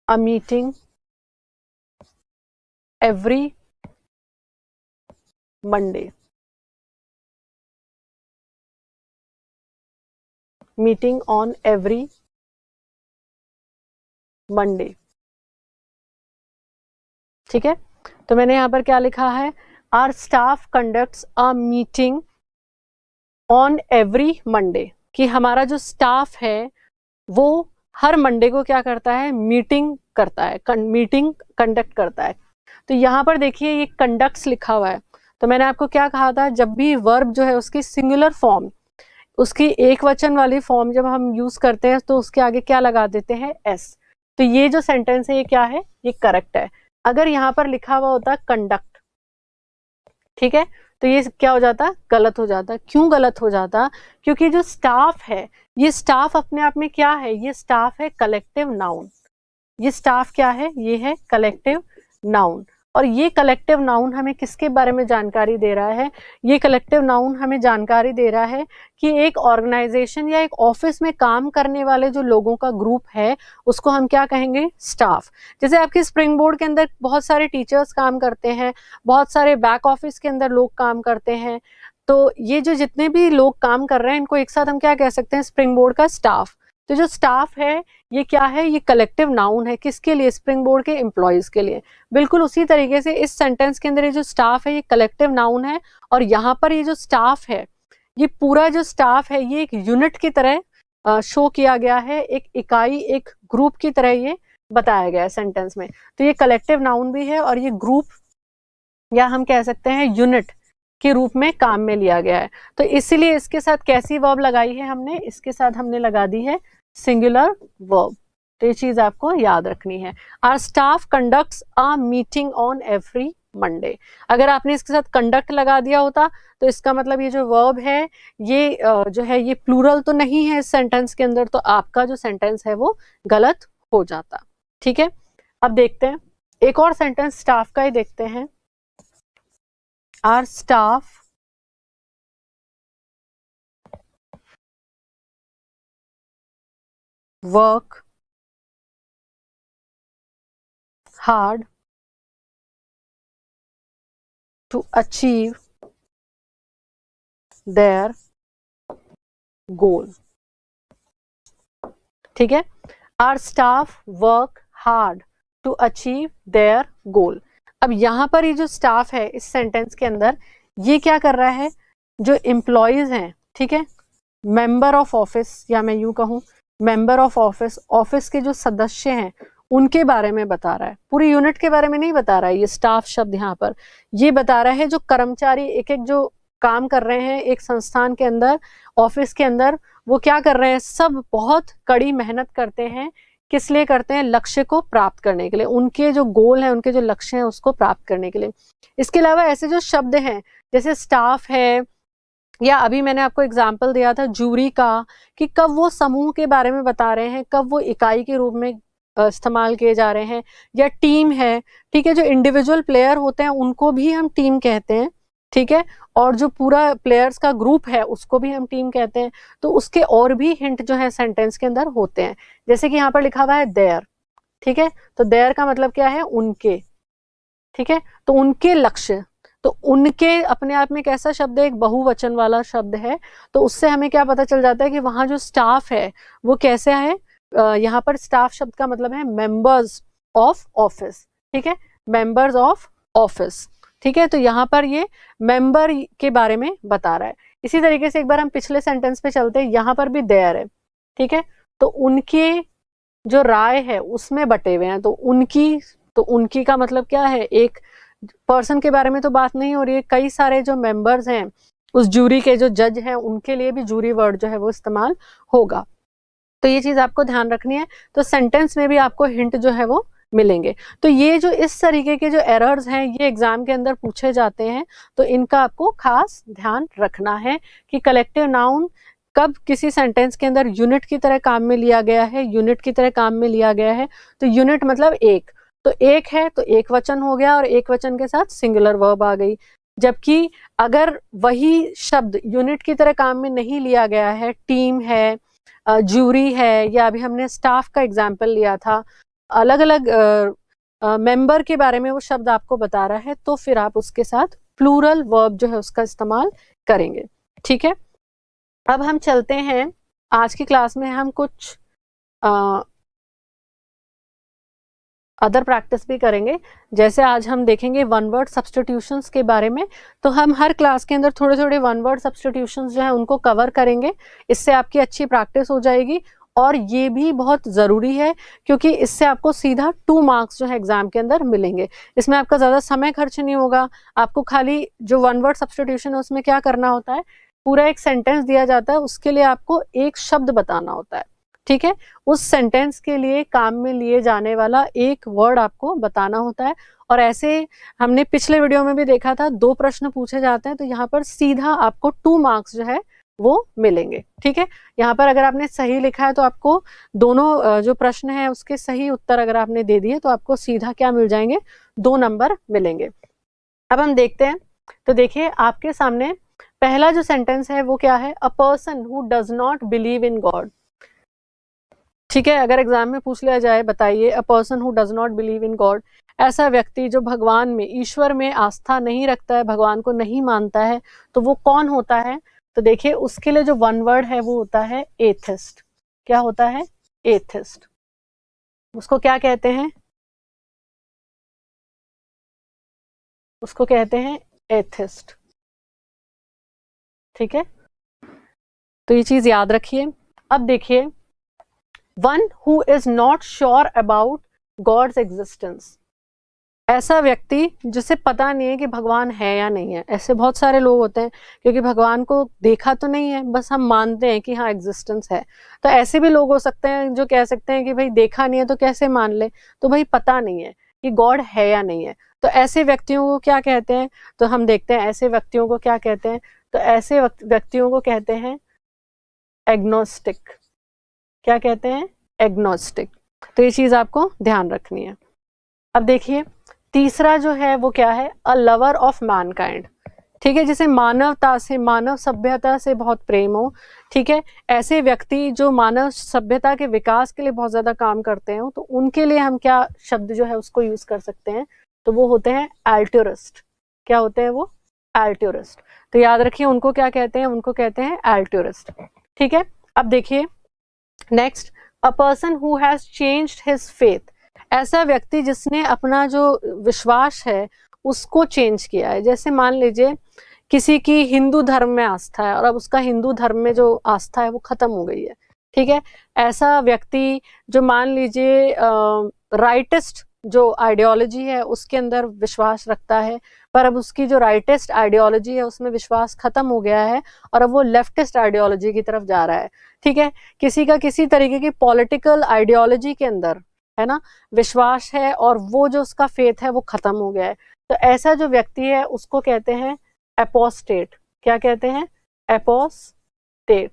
a meeting every Monday. Meeting on every Monday. ठीक है। तो मैंने यहाँ पर क्या लिखा है, our staff conducts a meeting on every Monday, कि हमारा जो स्टाफ है वो हर मंडे को क्या करता है, मीटिंग करता है, मीटिंग कंडक्ट करता है। तो यहाँ पर देखिए ये कंडक्ट्स लिखा हुआ है। तो मैंने आपको क्या कहा था, जब भी वर्ब जो है उसकी सिंगुलर फॉर्म, उसकी एक वचन वाली फॉर्म जब हम यूज करते हैं, तो उसके आगे क्या लगा देते हैं, एस। तो ये जो सेंटेंस है ये क्या है, ये करेक्ट है। अगर यहाँ पर लिखा हुआ होता कंडक्ट, ठीक है, तो ये क्या हो जाता, गलत हो जाता। क्यों गलत हो जाता, क्योंकि जो स्टाफ है, ये स्टाफ अपने आप में क्या है, ये स्टाफ है कलेक्टिव नाउन। ये स्टाफ क्या है, ये है कलेक्टिव नाउन। और ये कलेक्टिव नाउन हमें किसके बारे में जानकारी दे रहा है, ये कलेक्टिव नाउन हमें जानकारी दे रहा है कि एक ऑर्गेनाइजेशन या एक ऑफिस में काम करने वाले जो लोगों का ग्रुप है, उसको हम क्या कहेंगे, स्टाफ। जैसे आपके स्प्रिंग बोर्ड के अंदर बहुत सारे टीचर्स काम करते हैं, बहुत सारे बैक ऑफिस के अंदर लोग काम करते हैं, तो ये जो जितने भी लोग काम कर रहे हैं, इनको एक साथ हम क्या कह सकते हैं, स्प्रिंग बोर्ड का स्टाफ। तो जो स्टाफ है ये क्या है, ये कलेक्टिव नाउन है, किसके लिए, स्प्रिंग बोर्ड के एम्प्लॉयज के लिए। बिल्कुल उसी तरीके से इस सेंटेंस के अंदर ये जो स्टाफ है ये कलेक्टिव नाउन है, और यहाँ पर ये जो स्टाफ है, ये पूरा जो स्टाफ है ये एक यूनिट की तरह शो किया गया है, एक इकाई, एक ग्रुप की तरह ये बताया गया है सेंटेंस में। तो ये कलेक्टिव नाउन भी है, और ये ग्रुप या हम कह सकते हैं यूनिट के रूप में काम में लिया गया है। तो इसीलिए इसके साथ कैसी वर्ब लगाई है हमने, इसके साथ हमने लगा दी है सिंगुलर वर्ब। तो ये चीज आपको याद रखनी है। Our staff conducts a meeting on every Monday. अगर आपने इसके साथ कंडक्ट लगा दिया होता, तो इसका मतलब ये जो वर्ब है ये जो है ये प्लूरल तो नहीं है इस सेंटेंस के अंदर, तो आपका जो सेंटेंस है वो गलत हो जाता। ठीक है, अब देखते हैं एक और सेंटेंस स्टाफ का ही देखते हैं। Our staff work hard to achieve their goal। ठीक है, our staff work hard to achieve their goal। अब यहां पर ये जो स्टाफ है इस सेंटेंस के अंदर, ये क्या कर रहा है, जो एम्प्लॉयज हैं, ठीक है, मेंबर ऑफ ऑफिस, या मैं यूं कहूं मेंबर ऑफ ऑफिस, ऑफिस के जो सदस्य हैं उनके बारे में बता रहा है, पूरी यूनिट के बारे में नहीं बता रहा है। ये स्टाफ शब्द यहाँ पर ये बता रहा है जो कर्मचारी एक एक जो काम कर रहे हैं एक संस्थान के अंदर, ऑफिस के अंदर, वो क्या कर रहे हैं, सब बहुत कड़ी मेहनत करते हैं। किस लिए करते हैं, लक्ष्य को प्राप्त करने के लिए, उनके जो गोल है, उनके जो लक्ष्य हैं उसको प्राप्त करने के लिए। इसके अलावा ऐसे जो शब्द हैं जैसे स्टाफ है, या अभी मैंने आपको एग्जाम्पल दिया था जूरी का, कि कब वो समूह के बारे में बता रहे हैं, कब वो इकाई के रूप में इस्तेमाल किए जा रहे हैं, या टीम है, ठीक है, जो इंडिविजुअल प्लेयर होते हैं उनको भी हम टीम कहते हैं, ठीक है, और जो पूरा प्लेयर्स का ग्रुप है उसको भी हम टीम कहते हैं। तो उसके और भी हिंट जो है सेंटेंस के अंदर होते हैं, जैसे कि यहाँ पर लिखा हुआ है देयर, ठीक है, तो देयर का मतलब क्या है, उनके, ठीक है, तो उनके लक्ष्य, तो उनके अपने आप में कैसा शब्द है, एक बहुवचन वाला शब्द है, तो उससे हमें क्या पता चल जाता है कि वहां जो स्टाफ है वो कैसे है। यहाँ पर स्टाफ शब्द का मतलब है मेंबर्स ऑफ ऑफिस, ठीक है, मेंबर्स ऑफ ऑफिस, ठीक है, तो यहाँ पर ये मेंबर के बारे में बता रहा है। इसी तरीके से एक बार हम पिछले सेंटेंस पे चलते हैं, यहाँ पर भी देयर है, ठीक है, तो उनके जो राय है उसमें बटे हुए हैं, तो उनकी का मतलब क्या है, एक पर्सन के बारे में तो बात नहीं हो रही है, कई सारे जो मेंबर्स हैं उस जूरी के, जो जज हैं, उनके लिए भी जूरी वर्ड जो है वो इस्तेमाल होगा। तो ये चीज आपको ध्यान रखनी है। तो सेंटेंस में भी आपको हिंट जो है वो मिलेंगे। तो ये जो इस तरीके के जो एरर्स हैं ये एग्जाम के अंदर पूछे जाते हैं, तो इनका आपको खास ध्यान रखना है कि कलेक्टिव नाउन कब किसी सेंटेंस के अंदर यूनिट की तरह काम में लिया गया है, यूनिट की तरह काम में लिया गया है। तो यूनिट मतलब एक, तो एक है तो एक वचन हो गया, और एक वचन के साथ सिंगुलर वर्ब आ गई। जबकि अगर वही शब्द यूनिट की तरह काम में नहीं लिया गया है, टीम है, जूरी है, या अभी हमने स्टाफ का एग्जाम्पल लिया था, अलग अलग मेंबर के बारे में वो शब्द आपको बता रहा है, तो फिर आप उसके साथ प्लूरल वर्ब जो है उसका इस्तेमाल करेंगे, ठीक है। अब हम चलते हैं, आज की क्लास में हम कुछ अदर प्रैक्टिस भी करेंगे। जैसे आज हम देखेंगे वन वर्ड सब्स्टिट्यूशंस के बारे में, तो हम हर क्लास के अंदर थोड़े थोड़े वन वर्ड सब्स्टिट्यूशंस जो है उनको कवर करेंगे। इससे आपकी अच्छी प्रैक्टिस हो जाएगी, और ये भी बहुत ज़रूरी है क्योंकि इससे आपको सीधा 2 मार्क्स जो है एग्जाम के अंदर मिलेंगे। इसमें आपका ज़्यादा समय खर्च नहीं होगा, आपको खाली जो वन वर्ड सब्स्टिट्यूशन है उसमें क्या करना होता है, पूरा एक सेंटेंस दिया जाता है, उसके लिए आपको एक शब्द बताना होता है, ठीक है, उस सेंटेंस के लिए काम में लिए जाने वाला एक वर्ड आपको बताना होता है। और ऐसे हमने पिछले वीडियो में भी देखा था, 2 प्रश्न पूछे जाते हैं, तो यहाँ पर सीधा आपको 2 मार्क्स जो है वो मिलेंगे, ठीक है। यहाँ पर अगर आपने सही लिखा है तो आपको दोनों जो प्रश्न है उसके सही उत्तर अगर आपने दे दिए तो आपको सीधा क्या मिल जाएंगे, 2 नंबर मिलेंगे। अब हम देखते हैं, तो देखिए आपके सामने पहला जो सेंटेंस है वो क्या है, अ person who does not believe in God, ठीक है। अगर एग्जाम में पूछ लिया जाए, बताइए अ person who does not believe in God, ऐसा व्यक्ति जो भगवान में, ईश्वर में आस्था नहीं रखता है, भगवान को नहीं मानता है, तो वो कौन होता है। तो देखिए उसके लिए जो वन वर्ड है वो होता है एथिस्ट। क्या होता है, एथिस्ट। उसको क्या कहते हैं, उसको कहते हैं एथिस्ट, ठीक है। तो ये चीज याद रखिए। अब देखिए, one who is not sure about God's existence, ऐसा व्यक्ति जिसे पता नहीं है कि भगवान है या नहीं है। ऐसे बहुत सारे लोग होते हैं, क्योंकि भगवान को देखा तो नहीं है, बस हम मानते हैं कि हाँ एग्जिस्टेंस है। तो ऐसे भी लोग हो सकते हैं जो कह सकते हैं कि भाई देखा नहीं है तो कैसे मान ले, तो भाई पता नहीं है कि गॉड है या नहीं है। तो ऐसे व्यक्तियों को क्या कहते हैं, तो हम देखते हैं ऐसे व्यक्तियों को क्या कहते हैं, तो ऐसे व्यक्तियों को कहते हैं एग्नोस्टिक। क्या कहते हैं, एग्नोस्टिक। तो ये चीज आपको ध्यान रखनी है। अब देखिए तीसरा जो है वो क्या है, अ लवर ऑफ मैनकाइंड, ठीक है, जिसे मानवता से, मानव सभ्यता से बहुत प्रेम हो, ठीक है। ऐसे व्यक्ति जो मानव सभ्यता के विकास के लिए बहुत ज्यादा काम करते हैं, तो उनके लिए हम क्या शब्द जो है उसको यूज कर सकते हैं, तो वो होते हैं एल्ट्यूरिस्ट। क्या होते हैं वो, एल्ट्यूरिस्ट। तो याद रखिए उनको क्या कहते हैं, उनको कहते हैं एल्ट्यूरिस्ट, ठीक है। अब देखिए next, a person who has changed his faith, ऐसा व्यक्ति जिसने अपना जो विश्वास है उसको चेंज किया है। जैसे मान लीजिए किसी की हिंदू धर्म में आस्था है और अब उसका हिंदू धर्म में जो आस्था है वो खत्म हो गई है, ठीक है। ऐसा व्यक्ति जो मान लीजिए राइटिस्ट जो आइडियोलॉजी है उसके अंदर विश्वास रखता है, पर अब उसकी जो राइटिस्ट आइडियोलॉजी है उसमें विश्वास खत्म हो गया है और अब वो लेफ्टिस्ट आइडियोलॉजी की तरफ जा रहा है, ठीक है। किसी का किसी तरीके की पॉलिटिकल आइडियोलॉजी के अंदर है ना विश्वास है और वो जो उसका फेथ है वो खत्म हो गया है। तो ऐसा जो व्यक्ति है उसको कहते हैं एपोस्टेट। क्या कहते हैं? एपोस्टेट,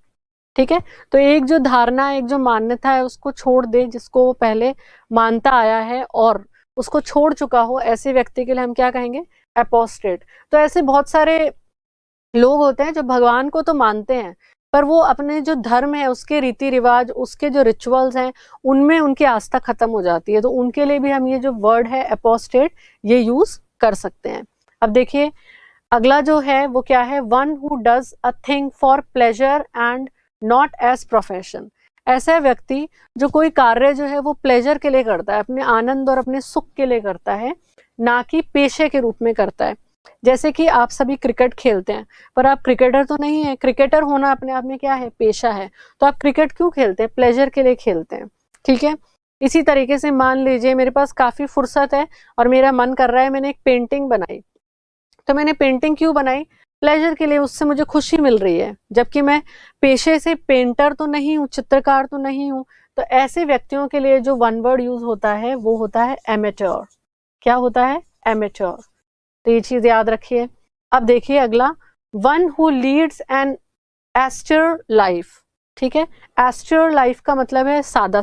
ठीक है। तो एक जो धारणा, एक जो मान्यता है उसको छोड़ दे, जिसको वो पहले मानता आया है और उसको छोड़ चुका हो, ऐसे व्यक्ति के लिए हम क्या कहेंगे? एपोस्टेट। तो ऐसे बहुत सारे लोग होते हैं जो भगवान को तो मानते हैं पर वो अपने जो धर्म है उसके रीति रिवाज, उसके जो रिचुअल्स हैं उनमें उनकी आस्था खत्म हो जाती है। तो उनके लिए भी हम ये जो वर्ड है एपोस्टेट ये यूज कर सकते हैं। अब देखिए अगला जो है वो क्या है? One who does a thing for pleasure and not as profession. ऐसा व्यक्ति जो कोई कार्य जो है वो प्लेजर के लिए करता है, अपने आनंद और अपने सुख के लिए करता है, ना कि पेशे के रूप में करता है। जैसे कि आप सभी क्रिकेट खेलते हैं पर आप क्रिकेटर तो नहीं है। क्रिकेटर होना अपने आप में क्या है? पेशा है। तो आप क्रिकेट क्यों खेलते हैं? प्लेजर के लिए खेलते हैं, ठीक है। इसी तरीके से मान लीजिए मेरे पास काफी फुर्सत है और मेरा मन कर रहा है, मैंने एक पेंटिंग बनाई। तो मैंने पेंटिंग क्यों बनाई? प्लेजर के लिए, उससे मुझे खुशी मिल रही है, जबकि मैं पेशे से पेंटर तो नहीं हूँ, चित्रकार तो नहीं हूँ। तो ऐसे व्यक्तियों के लिए जो वन वर्ड यूज होता है वो होता है एमेच्योर। क्या होता है? एमेच्योर। तो ये चीज याद रखिए। अब देखिए अगला, one who leads an austere life, ठीक है। एस्टर लाइफ का मतलब है सीधा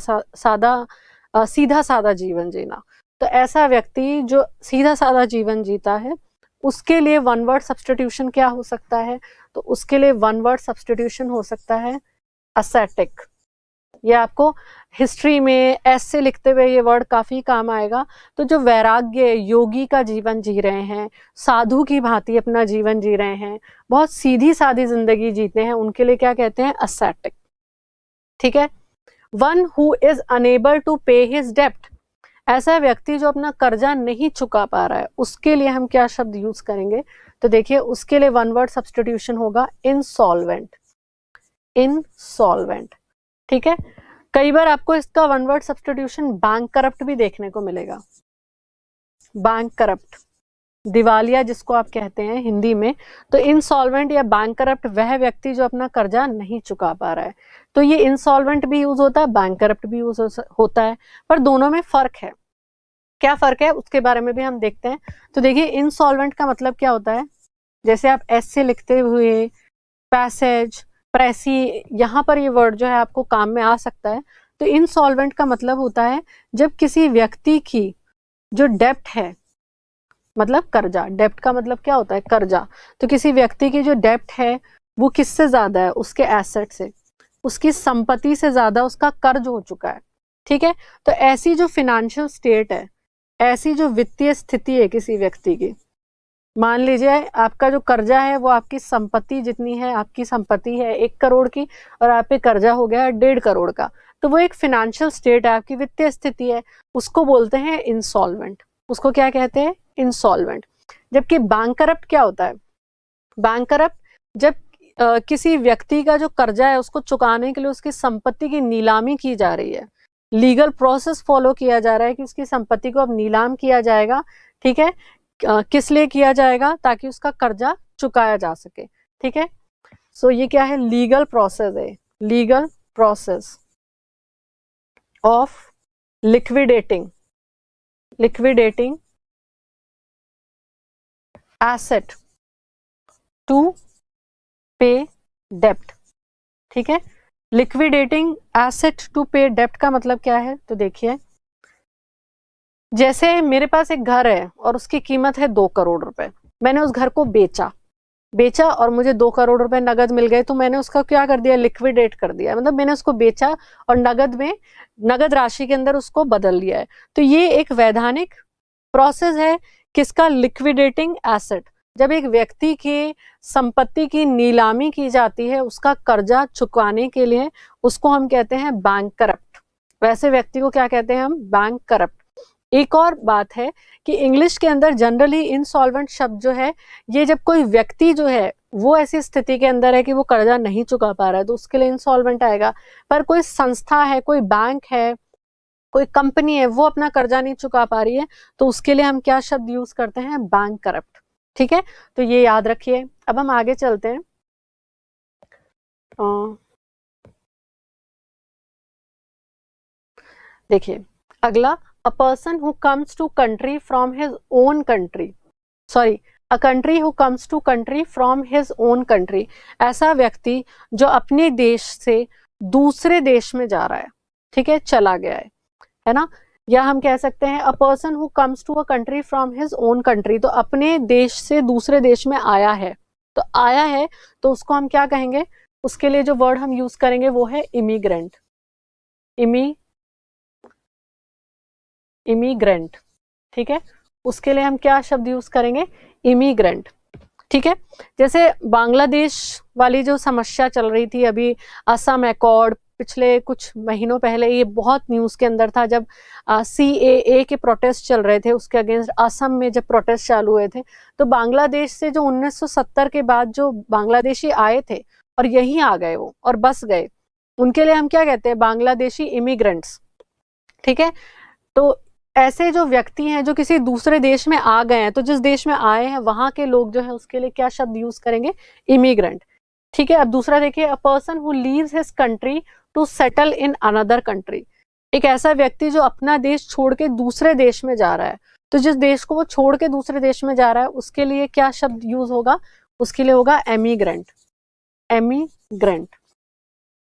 साधा जीवन जीना। तो ऐसा व्यक्ति जो सीधा साधा जीवन जीता है उसके लिए वन वर्ड सब्स्टिट्यूशन क्या हो सकता है? तो उसके लिए वन वर्ड सब्स्टिट्यूशन हो सकता है असेटिक। ये आपको हिस्ट्री में ऐसे लिखते हुए ये वर्ड काफी काम आएगा। तो जो वैराग्य योगी का जीवन जी रहे हैं, साधु की भांति अपना जीवन जी रहे हैं, बहुत सीधी सादी जिंदगी जीते हैं, उनके लिए क्या कहते हैं? असेटिक, ठीक है। One who is unable to pay his डेप्ट। ऐसा व्यक्ति जो अपना कर्जा नहीं चुका पा रहा है उसके लिए हम क्या शब्द यूज करेंगे? तो देखिए उसके लिए वन वर्ड सब्स्टिट्यूशन होगा इंसॉल्वेंट। इंसॉल्वेंट, ठीक है। कई बार आपको इसका one word substitution bank corrupt भी देखने को मिलेगा। बैंक करप्ट, दिवालिया जिसको आप कहते हैं हिंदी में। तो इंसॉल्वेंट या बैंक करप्ट वह व्यक्ति जो अपना कर्जा नहीं चुका पा रहा है। तो ये इंसॉल्वेंट भी यूज होता है, बैंक करप्ट भी यूज होता है, पर दोनों में फर्क है। क्या फर्क है उसके बारे में भी हम देखते हैं। तो देखिए इंसॉल्वेंट का मतलब क्या होता है? जैसे आप ऐसे लिखते हुए पैसेज, प्रेसी, यहाँ पर ये वर्ड जो है आपको काम में आ सकता है। तो इंसॉल्वेंट का मतलब होता है जब किसी व्यक्ति की जो डेप्ट है, मतलब कर्जा, डेप्ट का मतलब क्या होता है? कर्जा। तो किसी व्यक्ति की जो डेप्ट है वो किससे ज्यादा है? उसके एसेट से, उसकी संपत्ति से ज्यादा उसका कर्ज हो चुका है, ठीक है। तो ऐसी जो फाइनेंशियल स्टेट है, ऐसी जो वित्तीय स्थिति है किसी व्यक्ति की, मान लीजिए आपका जो कर्जा है वो आपकी संपत्ति जितनी है, आपकी संपत्ति है 1 करोड़ की और आप पे कर्जा हो गया है 1.5 करोड़ का, तो वो एक फाइनेंशियल स्टेट है, आपकी वित्तीय स्थिति है, उसको बोलते हैं इंसॉल्वेंट। उसको क्या कहते हैं? इंसॉल्वेंट। जबकि बैंक करप्ट क्या होता है? बैंक करप्ट जब किसी व्यक्ति का जो कर्जा है उसको चुकाने के लिए उसकी संपत्ति की नीलामी की जा रही है, लीगल प्रोसेस फॉलो किया जा रहा है कि उसकी संपत्ति को अब नीलाम किया जाएगा, ठीक है। किस लिए किया जाएगा? ताकि उसका कर्जा चुकाया जा सके, ठीक है। सो ये क्या है? लीगल प्रोसेस है, legal process of liquidating asset to pay डेप्ट, ठीक है। लिक्विडेटिंग एसेट टू पे डेप्ट का मतलब क्या है? तो देखिए जैसे मेरे पास एक घर है और उसकी कीमत है 2 करोड़ रुपए, मैंने उस घर को बेचा और मुझे 2 करोड़ रुपए नगद मिल गए, तो मैंने उसका क्या कर दिया? लिक्विडेट कर दिया, मतलब मैंने उसको बेचा और नगद राशि के अंदर उसको बदल लिया है। तो ये एक वैधानिक प्रोसेस है किसका? Liquidating asset. जब एक व्यक्ति की संपत्ति की नीलामी की जाती है उसका कर्जा चुकाने के लिए, उसको हम कहते हैं बैंक करप्ट। वैसे व्यक्ति को क्या कहते हैं हम? Bank corrupt. एक और बात है कि इंग्लिश के अंदर जनरली इंसॉल्वेंट शब्द जो है, ये जब कोई व्यक्ति जो है वो ऐसी स्थिति के अंदर है कि वो कर्जा नहीं चुका पा रहा है तो उसके लिए इंसॉल्वेंट आएगा। पर कोई संस्था है, कोई बैंक है, कोई कंपनी है, वो अपना कर्जा नहीं चुका पा रही है तो उसके लिए हम क्या शब्द यूज करते हैं? Bank corrupt. ठीक है, तो ये याद रखिए। अब हम आगे चलते हैं। देखिए अगला, a person who comes to country from his own country, sorry, a country who comes to country from his own country, ऐसा व्यक्ति जो अपने देश से दूसरे देश में जा रहा है, ठीक है, चला गया है ना। या हम कह सकते हैं a person who comes to a country from his own country, तो अपने देश से दूसरे देश में आया है, तो आया है तो उसको हम क्या कहेंगे? उसके लिए जो वर्ड हम यूज करेंगे वो है इमिग्रेंट। इमिग्रेंट, ठीक है, उसके लिए हम क्या शब्द यूज करेंगे? इमिग्रेंट। ठीक है, जैसे बांग्लादेश वाली जो समस्या चल रही थी अभी, असम अकॉर्ड, पिछले कुछ महीनों पहले ये बहुत न्यूज के अंदर था, जब CAA के प्रोटेस्ट चल रहे थे, उसके अगेंस्ट असम में जब प्रोटेस्ट चालू हुए थे, तो बांग्लादेश से जो 1970 के बाद जो बांग्लादेशी आए थे और यहीं आ गए वो और बस गए, उनके लिए हम क्या कहते हैं? बांग्लादेशी इमिग्रेंट्स। ठीक है, तो ऐसे जो व्यक्ति हैं जो किसी दूसरे देश में आ गए हैं, तो जिस देश में आए हैं वहां के लोग जो है उसके लिए क्या शब्द यूज करेंगे? इमिग्रेंट। ठीक है, अब दूसरा देखिए, a person who leaves his country to settle in another country, एक ऐसा व्यक्ति जो अपना देश छोड़ के दूसरे देश में जा रहा है, तो जिस देश को वो छोड़ के दूसरे देश में जा रहा है उसके लिए क्या शब्द यूज होगा? उसके लिए होगा एमिग्रेंट। एमिग्रेंट,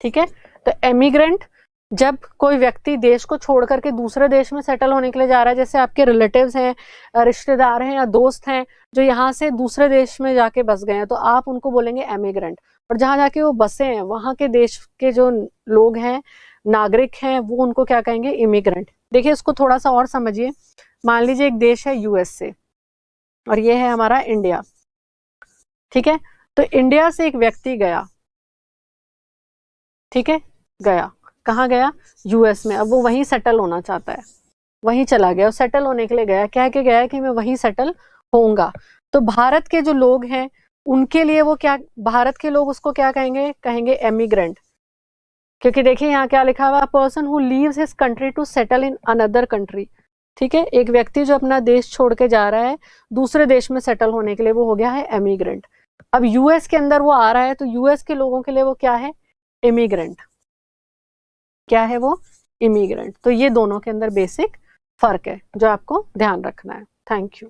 ठीक है, तो एमिग्रेंट जब कोई व्यक्ति देश को छोड़ करके दूसरे देश में सेटल होने के लिए जा रहा है, जैसे आपके रिलेटिव्स हैं, रिश्तेदार हैं या दोस्त हैं जो यहाँ से दूसरे देश में जाके बस गए हैं, तो आप उनको बोलेंगे एमिग्रेंट। और जहां जाके वो बसे हैं वहां के देश के जो लोग हैं, नागरिक हैं, वो उनको क्या कहेंगे? इमिग्रेंट। देखिए इसको थोड़ा सा और समझिए। मान लीजिए एक देश है USA और ये है हमारा इंडिया, ठीक है, तो इंडिया से एक व्यक्ति गया, ठीक है, गया कहाँ गया? US में। अब वो वहीं सेटल होना चाहता है, वहीं चला गया और सेटल होने के लिए गया, कह के गया कि मैं वहीं सेटल होऊंगा। तो भारत के जो लोग हैं उनके लिए वो क्या, भारत के लोग उसको क्या कहेंगे? कहेंगे एमिग्रेंट। क्योंकि देखिए यहाँ क्या लिखा हुआ, person who leaves his country to settle in another country. ठीक है, एक व्यक्ति जो अपना देश छोड़ के जा रहा है दूसरे देश में सेटल होने के लिए, वो हो गया है एमिग्रेंट। अब US के अंदर वो आ रहा है तो US के लोगों के लिए वो क्या है? इमिग्रेंट। क्या है वो? इमिग्रेंट। तो ये दोनों के अंदर बेसिक फर्क है जो आपको ध्यान रखना है। Thank you.